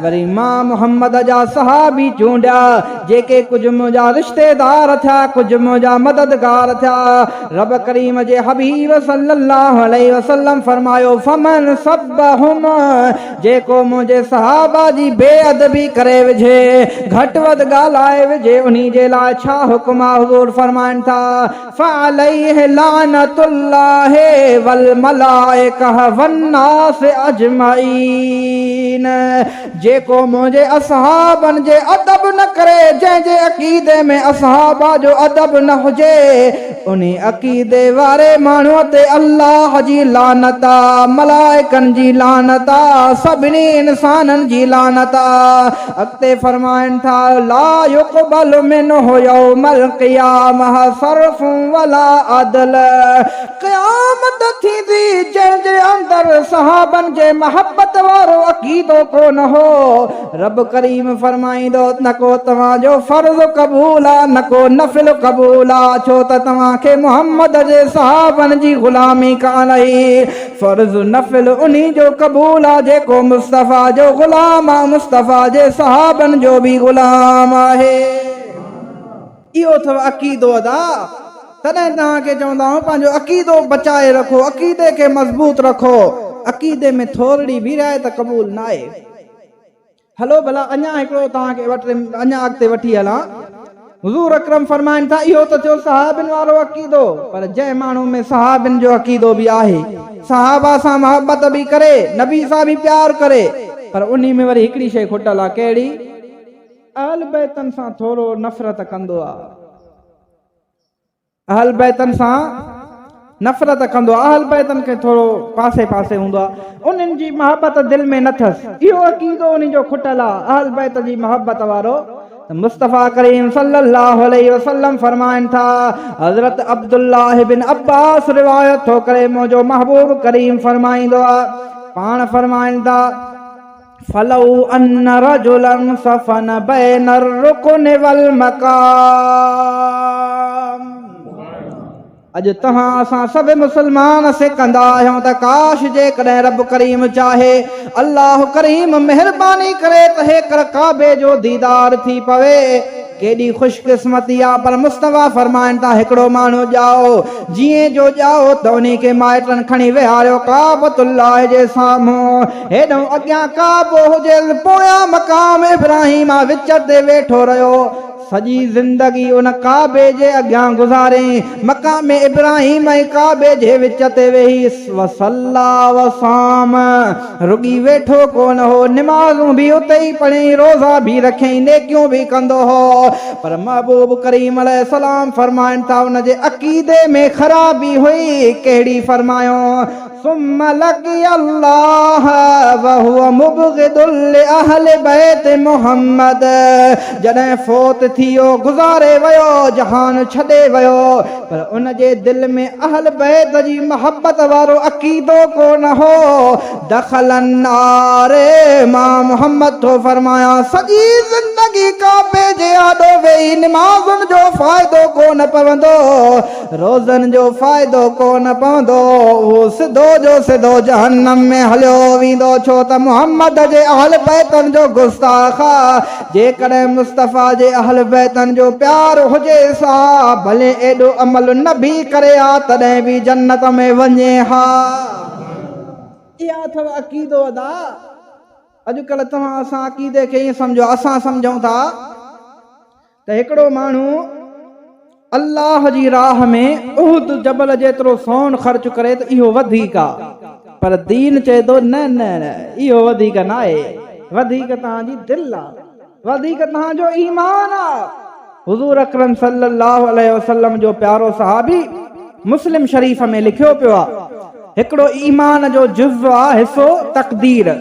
वरी मां मुहम्मद जा सहाबी चूंडिया जेके कुझु मुंहिंजा रिश्तेदार थिया कुझु मुंहिंजा मददगार थिया रब करीम जे हबीब सल्लल्लाहु अलैहि वसल्लम फरमायो फमन सब्बहुम जेको मुंहिंजे सहाबा जी बेअदबी करे विझे घटि वधि ॻाल्हाए विझे उन्ही जे लाइ छा हुकुम आहे हुज़ूर फरमाइनि था फअलैहि लानतुल्लाहि वल मलाइका वन्नास अजमईन जेको मुंहिंजे असहाबनि जे अदब न करे जंहिंजे अक़ीदे में असहाबा जो अदब न हुजे उन अक़ीदे वारे माण्हूअ ते अल्लाह जी लानत आहे मलाइकनि जी लानत आहे सभिनी इंसाननि जी लानत आहे अॻिते फरमाइनि था ला युक़बल मिन्हु यौमल क़ियामह सर्फ़ु वला अदल क़यामत थींदी जंहिंजे अंदरि सहाबनि जे मोहब्बत वारो अक़ीदो कोन हो रब करीम फरमाईंदो न को तव्हांजो फर्ज़ क़बूल आहे न को नफ़िल क़बूल आहे छो त तव्हांखे मुहम्मद जे सहाबनि जी ग़ुलामी कान आई फर्ज़ नफ़िल उन्ही जो क़बूल आहे जेको मुस्तफ़ा जो ग़ुलाम आहे मुस्तफ़ा जे सहाबनि जो बि ग़ुलाम आहे इहो अथव अक़ीदो अदा तॾहिं तव्हांखे चवंदा आहियूं पंहिंजो अक़ीदो बचाए रखो अक़ीदे खे मज़बूत रखो अक़ीदे में थोरी बि राय त क़बूल न आहे हलो भला अञा हिकिड़ो तव्हांखे अञा अॻिते वठी हलां हुज़ूर अकरम फरमाइनि था इहो त थियो सहाबिन वारो अक़ीदो पर जंहिं माण्हू में सहाबिन जो अक़ीदो बि आहे सहाबा सां मोहब्बत बि करे नबी सां बि प्यार करे पर उन्ही में वरी हिकिड़ी शइ खुटल आहे कहिड़ी अहल बैतन सां थोरो नफ़रत कंदो आहे अहल बैतन सां नफ़रत कंदो आहे अहल बैतन खे थोरो पासे पासे हूंदो आहे उन्हनि जी मोहब्बत दिलि में न अथसि इहो अक़ीदो उन्ही जो खुटल आहे अहल बैत जी मोहब्बत वारो मुस्तफ़ा करीम सल्लल्लाहु अलैहि वसल्लम फरमाइनि था हज़रत अब्दुल्लाह बिन अब्बास रिवायत थो करे मुंहिंजो महबूब करीम फरमाईंदो आहे पाण फरमाइनि था फलौ अन रजुलन सफन बैन रुकन वल मकाम अॼु तव्हां असां सभु मुस्लमान सिकंदा आहियूं त काश जेकॾहिं रब करीम चाहे अल्लाह करीम महिरबानी करे त हेकर काबे जो दीदार थी पवे केॾी ख़ुशकिस्मती आहे पर मुस्तफ़ा फरमाइनि था हिकिड़ो माण्हू ॼाओ जीअं जो ॼाओ त उन्ही खे माइटनि खणी विहारियो काबतुल्लाह जे साम्हूं हेॾो अॻियां काबो हुजे पोयां मक़ाम इब्राहिम विच ते वेठो रहियो सॼी ज़िंदगी उन काबे जे अॻियां गुज़ारे मक़ाम इब्राहिम ऐं काबे जे विच ते वेही वसल्ला वसाम रुॻी वेठो कोन हो निमाज़ूं बि उते ई पढ़ी रोज़ा बि रखियईं नेकियूं बि कंदो हो पर महबूब करीम अलैहिस्सलाम फरमाइनि था उन जे अक़ीदे में ख़राबी हुई कहिड़ी फरमायो सुम्म लक़ी अल्लाह वहुव मुबग़िदुल लिअहल बैत मुहम्मद जॾहिं फ़ौत थियो गुज़ारे वियो जहान छॾे वियो पर उन जे दिलि में अहल बैत जी मोहब्बत वारो अक़ीदो कोन हो दख़लन नारे मां मुहम्मद थो फरमाया सॼी ज़िंदगी काबे जे आॾो वेही निमाज़ुनि जो फ़ाइदो कोन पवंदो रोज़नि जो फ़ाइदो कोन पवंदो उहो सिधो जो सिधो जहन्नम में हलियो वेंदो छो त मुहम्मद जे अहल बैतन जो गुस्ताख जेकॾहिं मुस्तफ़ा जे अहल बैतन जो प्यार हुजे सा भले एॾो अमल न बि करे हा तॾहिं बि जन्नत में वञे हा इहा अथव अक़ीदो अदा अॼुकल्ह तव्हां असां अक़ीदे खे ईअं सम्झो असां सम्झूं था त हिकिड़ो माण्हू अल्लाह जी राह में उहद जबल जेतिरो सोन ख़र्च करे त इहो वधीक आहे पर दीन चए थो न न न इहो वधीक न आहे वधीक तव्हांजी दिलि आहे वधीक तव्हांजो ईमान आहे हुज़ूर अकरम सल्लल्लाहु अलैहि वसल्लम जो प्यारो सहाबी मुस्लिम शरीफ़ में लिखियो पियो आहे हिकिड़ो ईमान जो जुज़्व आहे हिसो तक़दीर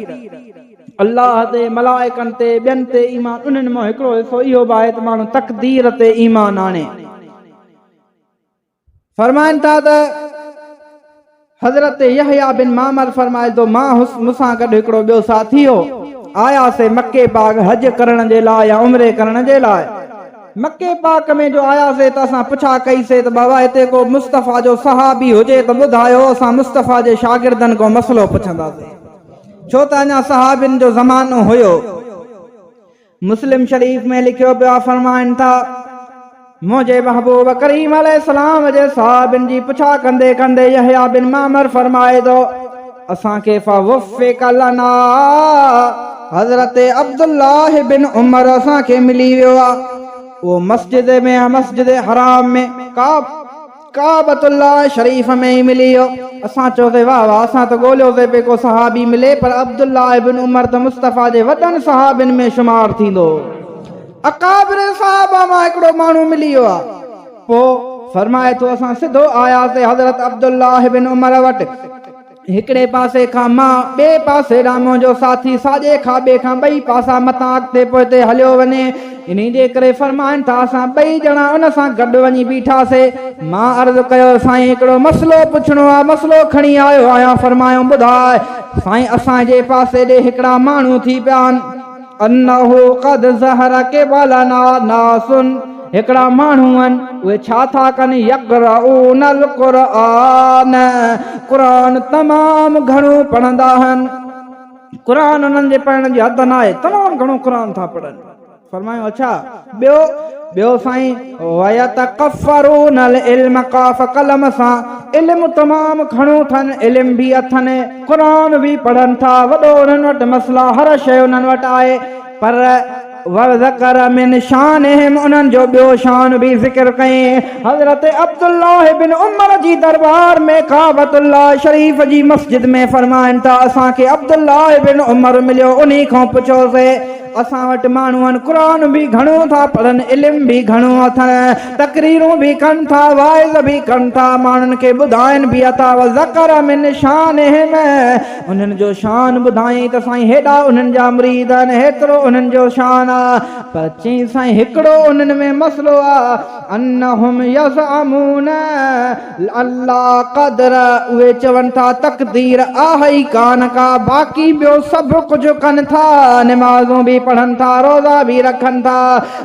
अल्लाह ते मलाइकनि ते ॿियनि ते ईमान उन्हनि मां हिकिड़ो हिसो इहो बि आहे त माण्हू तक़दीर ते ईमान आणे फरमाइनि था त हज़रत यहया बिन मामर फरमाए थो मां मूंसां गॾु हिकिड़ो ॿियो साथी हो आयासीं मके पाक हज करण जे लाइ या उमरे करण जे लाइ मके पाक में जो आयासीं त असां पुछा कईसीं त बाबा हिते को मुस्तफ़ा जो सहाबी हुजे त ॿुधायो असां मुस्तफ़ा जे शागिर्दनि को मसइलो पुछंदासीं छो त अञा सहाबिन जो ज़मानो हुयो। मुस्लिम शरीफ में लिखियो पियो फरमाइनि था मुंहिंजे महबूब करीम अलैहिस्सलाम जे सहाबिन जी पुछा कंदे कंदे यहया बिन मामर फरमाए थो असांखे फवफ़िक लना हज़रत अब्दुल्लाह बिन उमर असांखे मिली वियो आहे। वो मस्जिद हराम में काबतुल्लाह शरीफ में ही मिली हो। असां चयोसीं वाह वाह असां तो ॻोल्हियोसीं पे को सहाबी मिले पर अब्दुल्लाह इब्न उमर त मुस्तफ़ा जे वॾनि सहाबिन में शुमार थींदो। अकाबिर सहाबा मां हिकिड़ो माण्हू मिली वियो आहे। पोइ फरमाए थो असां सिधो आयासीं हज़रत अब्दुल्लाह इब्न उमर वटि। हिकिड़े पासे खां मां ॿिए पासे ॾांहुं मुंहिंजो साथी साॼे खां ॿिए खां ॿई पासा मथां अॻिते पोइते हलियो वञे। इन्ही जे करे फरमाइनि था असां ॿई ॼणा उन सां गॾु वञी बीठासीं। मां अर्ज़ु कयो साईं हिकिड़ो मसइलो पुछणो आहे, मसइलो खणी आयो आहियां। फरमायो ॿुधाए। साईं असांजे पासे ॾे हिकिड़ा माण्हू थी पिया आहिनि अन्नहु क़द ज़हर क़िबलना नासुन हिकिड़ा माण्हू आहिनि उहे छा था कनि यक़रऊनल क़ुरआन क़ुरान तमामु घणो पढ़ंदा आहिनि। क़ुरान उन्हनि जे पढ़ण जी हद न आहे, तमामु घणो क़ुरान था पढ़नि। फरमायो अच्छा ॿियो साईं वयतकफ़रूनल इल्म काफ़ कलम सां इल्म तमामु घणो अथनि, इल्म बि अथनि, क़ुरान बि पढ़नि था, वॾो उन्हनि वटि मसला हर शइ उन्हनि वटि आहे। पर वज़कर मिन शानहिम उन्हनि जो ॿियो शान बि ज़िक्र कयईं। हज़रत अब्दुल्लाह बिन उमर जी दरबार में काबतुल्लाह शरीफ जी मस्जिद में फरमाइनि था असांखे अब्दुल्लाह बिन उमर मिलियो। उन्ही खां पुछोसीं असां वटि माण्हू आहिनि क़ुरान बि घणो था पढ़नि, इल्म बि घणो अथनि, तकरीरूं बि कनि था, वाइज़ बि कनि था, माण्हुनि खे ॿुधाइनि बि था। ज़कर मिन शानहिम उन्हनि जो शान ॿुधाई त साईं हेॾा उन्हनि जा मुरीद आहिनि, हेतिरो उन्हनि जो शान आहे। पर चई साईं हिकिड़ो उन्हनि में मसइलो आहे अन्नहुम यज़अमून अल्लाह क़दर उहे चवनि था तक़दीर आहे ई कान का, बाक़ी ॿियो सभु कुझु कनि था, नमाज़ूं बि पढ़नि था, रोज़ा बि रखनि था,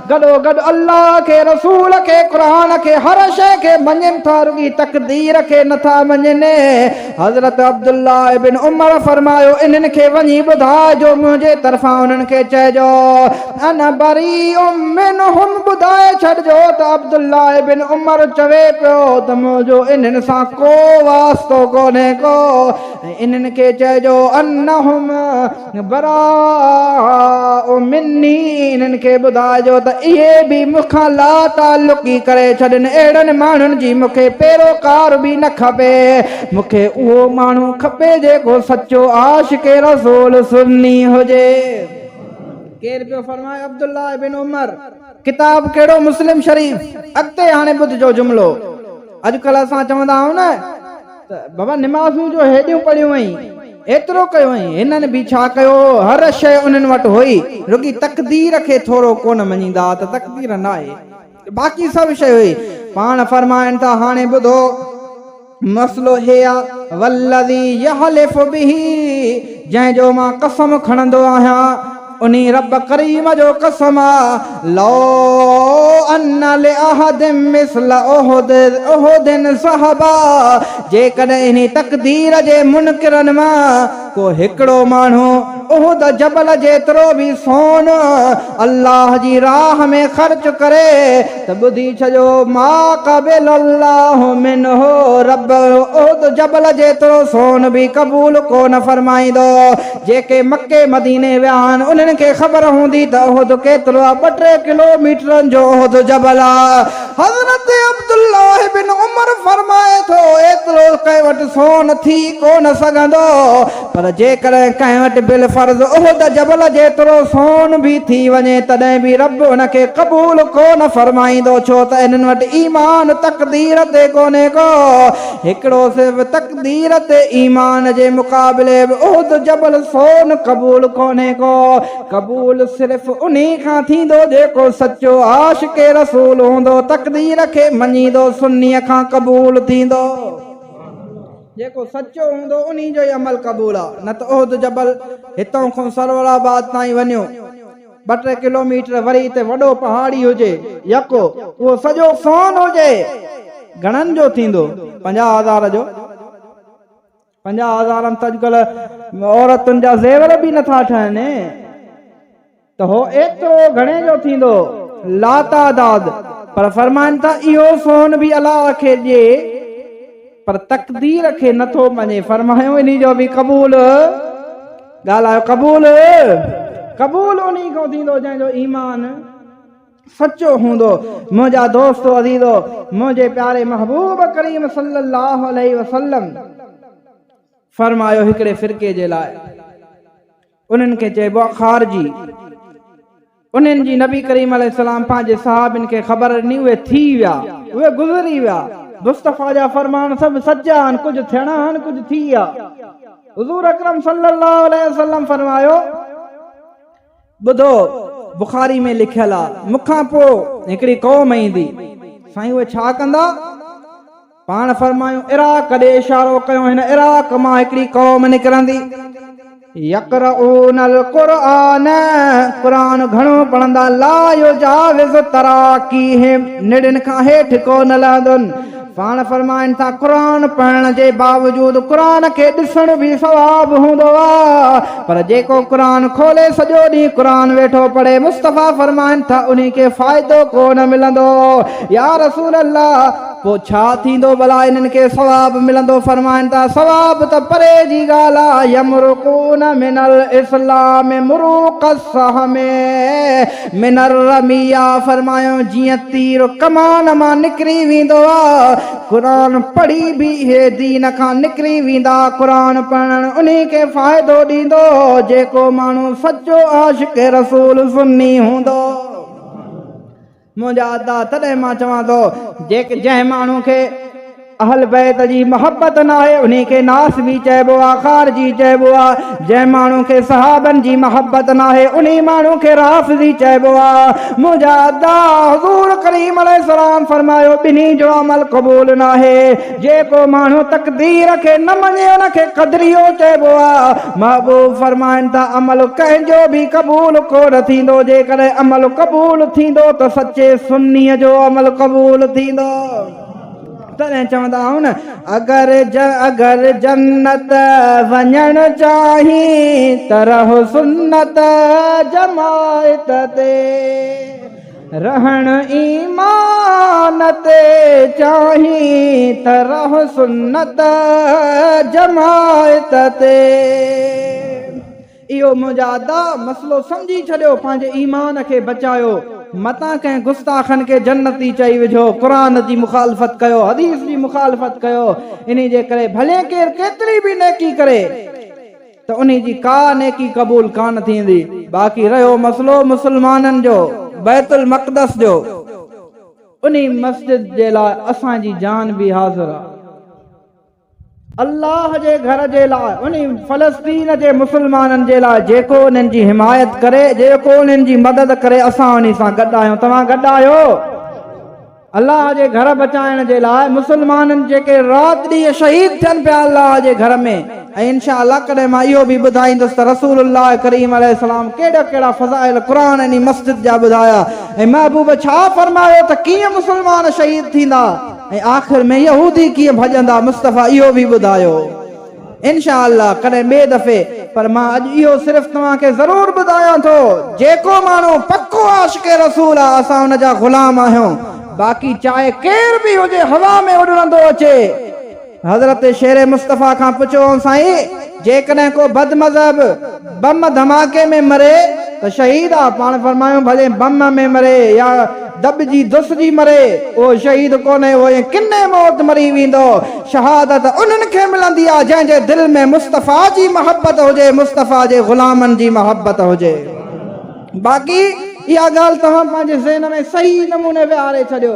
गॾो गॾु अल्लाह खे रसूल खे क़ुरान खे हर शइ खे मञनि था, रुॻी तक़दीर खे नथा मञनि। हज़रत अब्दुल्लाह इब्न उमर फरमायो इन्हनि खे वञी ॿुधाइजो मुंहिंजे तरफ़ां उन्हनि खे चइजो अना बरीउम मिनहुम ॿुधाए छॾिजो त अब्दुल्लाह इब्न उमर चवे पियो त मुंहिंजो इन्हनि सां को वास्तो कोन्हे को। इन्हनि खे चइजो अन्नहुम बरा मिन्नी इन्हनि खे ॿुधाइजो त इहे बि मूंखां ला ताल्लुकी करे छॾनि। अहिड़नि माण्हुनि जी मूंखे पैरोकार बि न खपे, मूंखे उहो माण्हू खपे जेको सचो आशिक़े रसूल सुन्नी हुजे। केर पियो फरमाए अब्दुल्लाह बिन उमर। किताब कहिड़ो मुस्लिम शरीफ। अॻिते हाणे ॿुधजो जुमिलो। अॼुकल्ह असां चवंदा आहियूं न त बाबा निमाज़ूं जो हेॾियूं पढ़ियूं आहिनि, एतिरो कयो ऐं हिननि बि छा कयो, हर शइ उन्हनि वटि हुई, रुॻी तक़दीर खे थोरो कोन मञींदा त तक़दीर न आहे, बाक़ी सभु शइ हुई। पाण फरमाइनि था हाणे ॿुधो मसलो हे आहे वल्लज़ी यहलिफ़ु बिही जंहिंजो मां कसम खणंदो आहियां उन्ही रब करीम जो कसम लो अन्न लिअहदिम मिस्ल उहुदिन सहबा जेकॾहिं इन तक़दीर जे मुनकिरनि मां को हिकिड़ो माण्हू उहुद जबल जेतिरो बि सोन अल्लाह जी राह में ख़र्च करे त ॿुधी छॾियो मा क़बिल अल्लाहु मिनहु रब उहुद जबल जेतिरो सोन बि क़बूल कोन फरमाईंदो। जेके मके मदीने विया आहिनि उन्हनि खे ख़बर हूंदी त उहुद केतिरो आहे, 2-3 किलोमीटरनि जो उहुद जबल आहे। हज़रत अब्दुल्लाह बिन उमर फरमाए थो एतिरो कंहिं वटि सोन थी कोन सघंदो, पर जेकॾहिं कंहिं वटि बिल फर्ज़ उहुद जबल जेतिरो सोन बि थी वञे तॾहिं बि रब उनखे क़बूल कोन फरमाईंदो, छो त इन्हनि वटि ईमान तक़दीर ते कोन्हे को। हिकिड़ो सिर्फ़ तक़दीर ते ईमान जे मुक़ाबले बि उहुद जबल सोन क़बूल कोन्हे को। क़बूल सिर्फ़ उन्ही खां थींदो जेको सचो आशिक़े रसूल हूंदो, तक़दीर खे मञींदो, सुन्नीअ खां क़बूल थींदो। जेको सचो हूंदो उन्ही जो ई अमल क़बूल आहे। न त उहुद जबल हितां खां सरवराबाद ताईं वञो 2-3 किलोमीटर वरी हिते वॾो पहाड़ी हुजे यको उहो सॼो सोन हुजे, घणनि जो थींदो? 50,000 जो। 50,000 त अॼुकल्ह औरतुनि जा ज़ेवर बि नथा ठहनि त हो एतिरो घणे जो थींदो लातादाद पर फरमाइनि था इहो सोन बि अलाह खे ॾिए पर तक़दीर खे नथो मञे फरमायो इन जो बि क़बूल ॻाल्हायो क़बूल उन खां थींदो जंहिंजो ईमान सचो हूंदो। मुंहिंजा दोस्तो अज़ीज़ो मुंहिंजे प्यारे महबूब करीम सल्लल्लाहु अलैहि वसल्लम फरमायो हिकिड़े फ़िरके जे लाइ उन्हनि खे चइबो आहे ख़ारजी उन्हनि जी नबी करीम अलैहिस्सलाम पंहिंजे सहाबिन खे ख़बर ॾिनी उहे थी विया उहे गुज़री विया मुस्तफ़ा जा फरमान सभु सचा आहिनि कुझु थियणा आहिनि कुझु थी विया हुज़ूर अकरम सल्लल्लाहु अलैहि वसल्लम फरमायो ॿुधो बुखारी में लिखियल आहे मूंखां पोइ हिकिड़ी क़ौम ईंदी साईं उहे छा कंदा पाण फरमायूं इराक ॾे इशारो कयो हिन इराक मां हिकिड़ी क़ौम निकिरंदी यक़रऊनल क़ुरआन क़ुरान घणो पढ़ंदा ला युजाविज़ तराकीहिम निड़िन खां हेठि को न लहंदुनि पाण फरमाइनि था क़ुरान पढ़ण जे बावजूद क़ुरान खे ॾिसण बि सवाब हूंदो आहे पर जेको क़ुरान खोले सॼो ॾींहुं क़ुरान वेठो पढ़े मुस्तफ़ा फरमाइनि था उन्ही खे फ़ाइदो कोन मिलंदो या रसूल अल्लाह पोइ छा थींदो भला इन्हनि खे सवाब मिलंदो फरमाइनि था सवाब त परे जी ॻाल्हि आहे यमरुकून मिनल इस्लाम मुरूक़ सहम मिनर रमिया फरमायो जीअं तीर कमान मां निकिरी वेंदो आहे क़ुरान पढ़ी बि हे दीन खां निकिरी वेंदा क़ुरान पढ़ण उन्ही खे फ़ाइदो ॾींदो जेको माण्हू सचो आशिक़ रसूल सुन्नी हूंदो। मुंहिंजा अदा तॾहिं मां चवां थो जंहिं माण्हू खे अहल बैत जी मोहब्बत न आहे उन खे नास बि चइबो आहे ख़ारजी चइबो आहे जंहिं माण्हू खे सहाबनि जी मोहब्बत न आहे उन माण्हू खे राफ़िज़ी चइबो आहे। मुंहिंजा अदा हुज़ूर करीम अलैहिस्सलाम फरमायो ॿिन्ही जो अमल क़बूल न आहे जेको माण्हू तक़दीर खे न मञे उन खे क़दरियो चइबो आहे। महबूब फरमाइनि था अमल कंहिंजो बि क़बूल कोन थींदो जेकॾहिं अमल क़बूल थींदो त सचे सुन्नीअ जो अमल क़बूल थींदो तॾहिं चवंदा आहियूं न अगर जन्नत वञण चाही त रहो सुन्नत जमायत ते रहण ईमान ते चाही त रहो सुन्नत जमायत ते इहो मुंहिंजा अदा मसलो सम्झी छॾियो पंहिंजे ईमान खे बचायो मतां कंहिं गुस्ताखनि खे जन्नती चई विझो क़ुरान जी मुखालफ़त कयो हदीस जी मुखालफ़त कयो इन जे करे भले केरु केतिरी बि नेकी करे त उन जी का नेकी क़बूल कान थींदी। बाक़ी रहियो मसलो मुस्लमाननि जो बैतुल मक़दस जो उन मस्जिद जे लाइ असांजी जान बि हाज़िर आहे अल्लाह जे घर जे लाइ उन फ़लस्तीन जे मुस्लमाननि जे लाइ जेको उन्हनि जी हिमायत करे जेको उन्हनि जी मदद करे असां उन सां गॾु आहियूं। तव्हां गॾु आहियो अल्लाह जे घर बचाइण जे लाइ मुस्लमाननि जेके राति ॾींहुं शहीद थियनि पिया अल्लाह जे घर में ऐं इंशा अल्लाह कॾहिं मां इहो बि ॿुधाईंदुसि त रसूलुल्लाह करीम अलैहिस्सलाम कहिड़ा कहिड़ा फ़ज़ाइल क़ुरान इन मस्जिद जा ॿुधाया ऐं महबूब छा फरमायो त कीअं मुस्लमान शहीद थींदा ऐं आख़िर में यहूदी कीअं भॼंदा मुस्तफ़ा इहो बि ॿुधायो इंशा अल्लाह कॾहिं ॿिए दफ़े पर मां अॼु इहो सिर्फ़ु तव्हांखे ज़रूरु ॿुधायां थो जेको माण्हू पको आशिक़ रसूल आहे असां हुन जा ग़ुलाम आहियूं बाक़ी चाहे केर बि हुजे हवा में उॾंदो अचे हज़रत शेर मुस्तफ़ा खां पुछो साईं जेकॾहिं को बदमज़हब बम धमाके में मरे त शहीद आहे पाण फरमायूं भले बम में मरे या दॿिजी दुसिजी मरे उहो शहीद कोन्हे उहो किने मौत मरी वेंदो शहादत उन्हनि खे मिलंदी आहे जंहिंजे दिलि में मुस्तफ़ा जी मोहब्बत हुजे मुस्तफ़ा जे ग़ुलामनि जी मोहब्बत हुजे। बाक़ी इहा ॻाल्हि तव्हां पंहिंजे ज़हन में सही नमूने विहारे छॾियो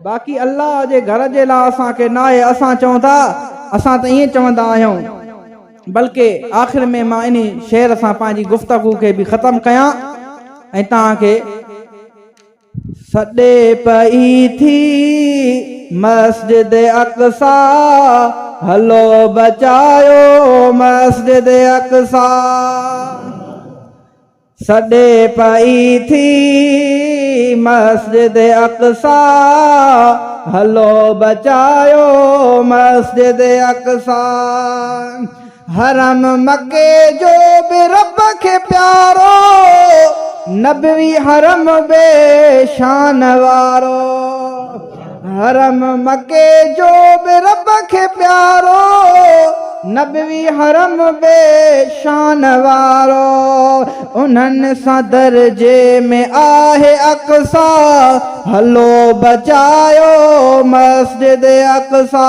बाक़ी अल्लाह जे घर जे लाइ असांखे न आहे असां चऊं था असां त ईअं चवंदा आहियूं बल्कि आख़िर में मां इन शेर सां पंहिंजी गुफ़्तगू खे बि ख़तमु कयां ऐं तव्हांखे सॾे पई थी मस्जिद अक़सा हलो बचायो मस्जिद अक़सा सॾे पई थी मस्जिद अक़सा हलो बचायो मस्जिद अक़सा हरम मके जो बि रब खे प्यारो नबवी हरम बे शान वारो हरम मके जो बि रब खे प्यारो नबवी हरम बे शान वारो उन्हनि सां दर्जे में आहे अक़सा हलो बचायो मस्जिद अक़सा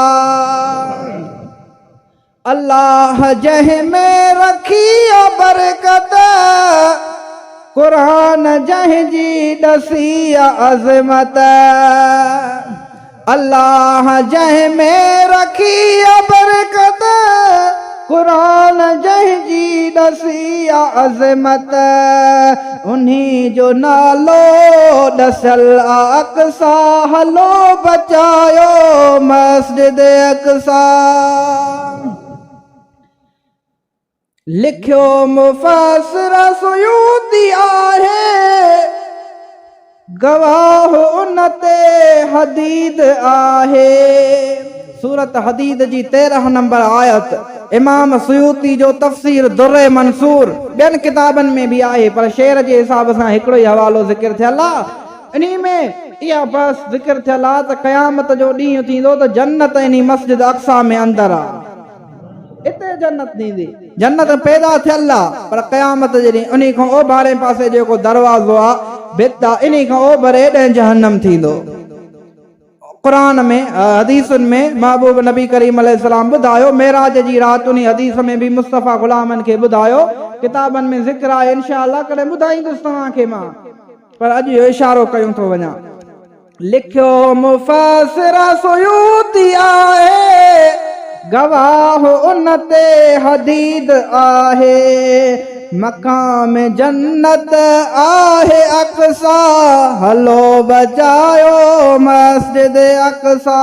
अल्लाह जंहिं में रखी बरकत क़ुरान जंहिं जी ॾसी अज़मत अल्लाह जंहिं में रखी बरकत क़ुरान जंहिं जी ॾसी अज़मत उन्हीं जो नालो ॾसियल अक़सा हलो बचायो मस्जिद अक़सा लिखियो मुफ़ासिर सुयूती आहे गवाह उन ते हदीद आहे सूरत हदीद जी 13 नंबर आयत इमाम सुयूती जो तफ़सीर दुर्रे मंसूर ॿियनि किताबनि में बि आहे पर शेर जे हिसाब सां हिकिड़ो ई हवालो ज़िक्र थियल आहे इन्ही में इहा बस ज़िक्र थियल आहे त क़यामत जो ॾींहुं थींदो त जन्नत इन्ही मस्जिद अक़सा में अंदरि आहे इते जन्नत थींदी जन्नत पैदा थियल आहे पर क़यामत जे ॾींहुं उन्ही खां ओभारे पासे जेको दरवाज़ो आहे भित आहे इन्ही खां ओभरे ॾह जहन्नम थींदो क़ुरान में हदीसुनि में महबूब नबी करीम अलैहिस्सलाम ॿुधायो मेराज जी राति उन हदीस में बि मुस्तफ़ा ग़ुलामनि खे ॿुधायो किताबनि में ज़िक्र आहे इंशाअल्लाह कॾहिं ॿुधाईंदुसि तव्हांखे मां पर अॼु इहो इशारो कयूं थो वञा लिखियो मुफ़ासिर सुयूती आहे गवाह उन ते हदीद आहे मकाम जन्नत आहे अक़सा हलो बचायो मस्जिद अक़सा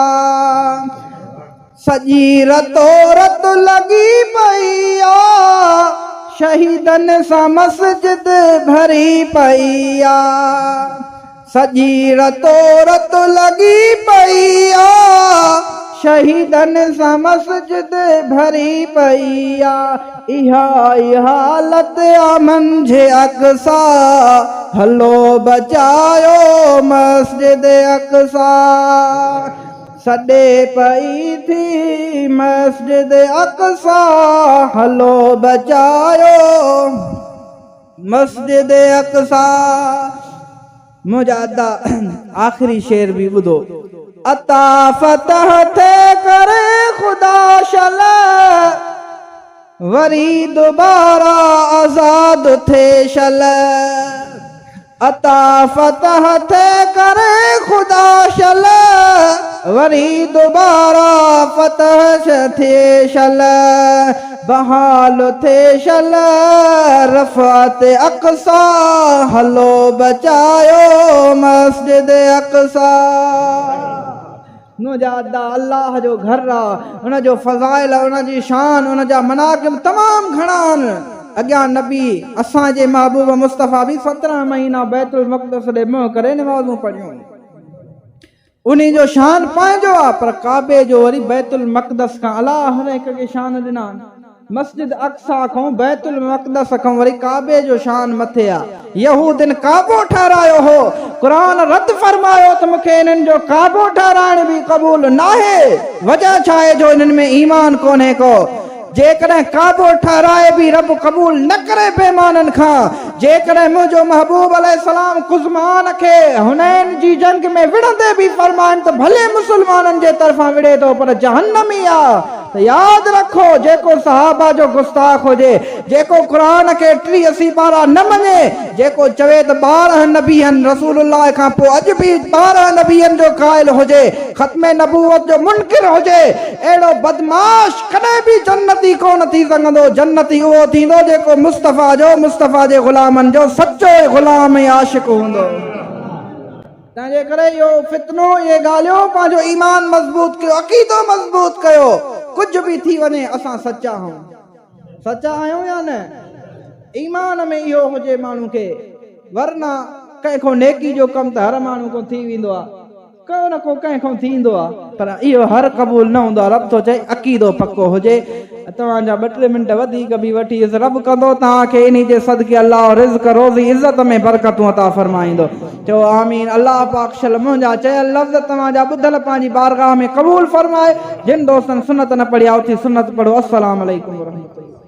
सॼी रतो रत लॻी पई आहे शहीदनि सां मस्जिद भरी पई आहे सॼी रतो रत लॻी पई आहे शहीदनि सां मस्जिद भरी पई आहे इहा हालत मंझे अक़सा हलो बचायो मस्जिद अक़सा सॾे पई थी मस्जिद अक़सा हलो बचायो मस्जिद अक़सा मुंहिंजा अदा आख़िरी शेर बि ॿुधो अता फतह थे करे खुदा शल वरी दोबारा आजाद थे शल अता फतह थे करे खुदा शल वरी दोबारा फतह थे शल बहाल थे शल रफ़ात अक़सा हलो बचायो मस्जिद अक़सा नुजादा अल्लाह जो घर आहे उन जो फ़ज़ाइल उन जी शान उन जा मनाक़िब तमामु घणा आहिनि अॻियां नबी असांजे महबूब मुस्तफ़ा बि 17 महीना बैतुल मक़दस ॾे मुंहुं करे नमाज़ूं पढ़ियूं उन जो शान पंहिंजो आहे पर काबे जो वरी बैतुल मक़दस खां अलाह हर हिक खे शान ॾिना मस्जिद अक़सा खां बैतुल मक़दस खां वरी काबे जो शान मथे आहे यहूदिन काबो ठारायो हो क़ुरान रद फरमायो त मूंखे इन्हनि जो काबो ठाराइण बि क़बूल नाहे वजह छा आहे जो इन्हनि में ईमान कोन्हे को जेकॾहिं काबो ठाराए बि रब क़बूल न करे बेईमाननि खां जेकॾहिं मुंहिंजो महबूब अलैहिस्सलाम कुज़मान खे हुनैन जी जंग में विढ़ंदे बि फरमाइनि त भले मुसलमाननि जे तरफ़ां विढ़े थो पर जहन्नमी आहे त यादि रखो जेको सहाबा जो गुस्ताख हुजे जेको क़ुरान खे 83 पारा न मञे जेको चवे त 12 नबी आहिनि रसूलुल्लाह खां पोइ अॼु बि 12 नबीअनि जो क़ाइल हुजे ख़त्मे नबूवत जो मुनकिर हुजे अहिड़ो बदमाश कॾहिं बि जन्नती कोन थी सघंदो जन्नती उहो थींदो जेको मुस्तफ़ा जे ग़ुलामनि जो सचो ग़ुलाम ऐं आशिक़ हूंदो तंहिंजे करे इहो फितनो इहे ॻाल्हियूं पंहिंजो ईमान मज़बूत कयो अक़ीदो मज़बूत कयो कुझु बि थी वञे असां सचा आहियूं या न ईमान में इहो हुजे माण्हू खे, वरना कंहिंखो नेकी जो कमु त हर माण्हू को थी वेंदो आहे, को न को कंहिंखो थींदो आहे, पर इहो हर क़बूल न हूंदो आहे। रब थो चए अक़ीदो पको हुजे। तव्हांजा 2-3 मिंट वधीक बि वठी रब कंदो तव्हांखे इन जे सदके अलाह रिज़्क़ रोज़ी इज़त में बरकतूं अता फरमाईंदो। चओ आमीन। अलाह पाक शल मुंहिंजा चयल लफ़्ज़ तव्हांजा ॿुधल पंहिंजी बारगाह में क़बूल फरमाए। जिन दोस्तनि सुन्नत न पढ़ी आहे उथी सुन्नत पढ़ो। अस्सलाम वालेकुम व रहमतुल्लाह।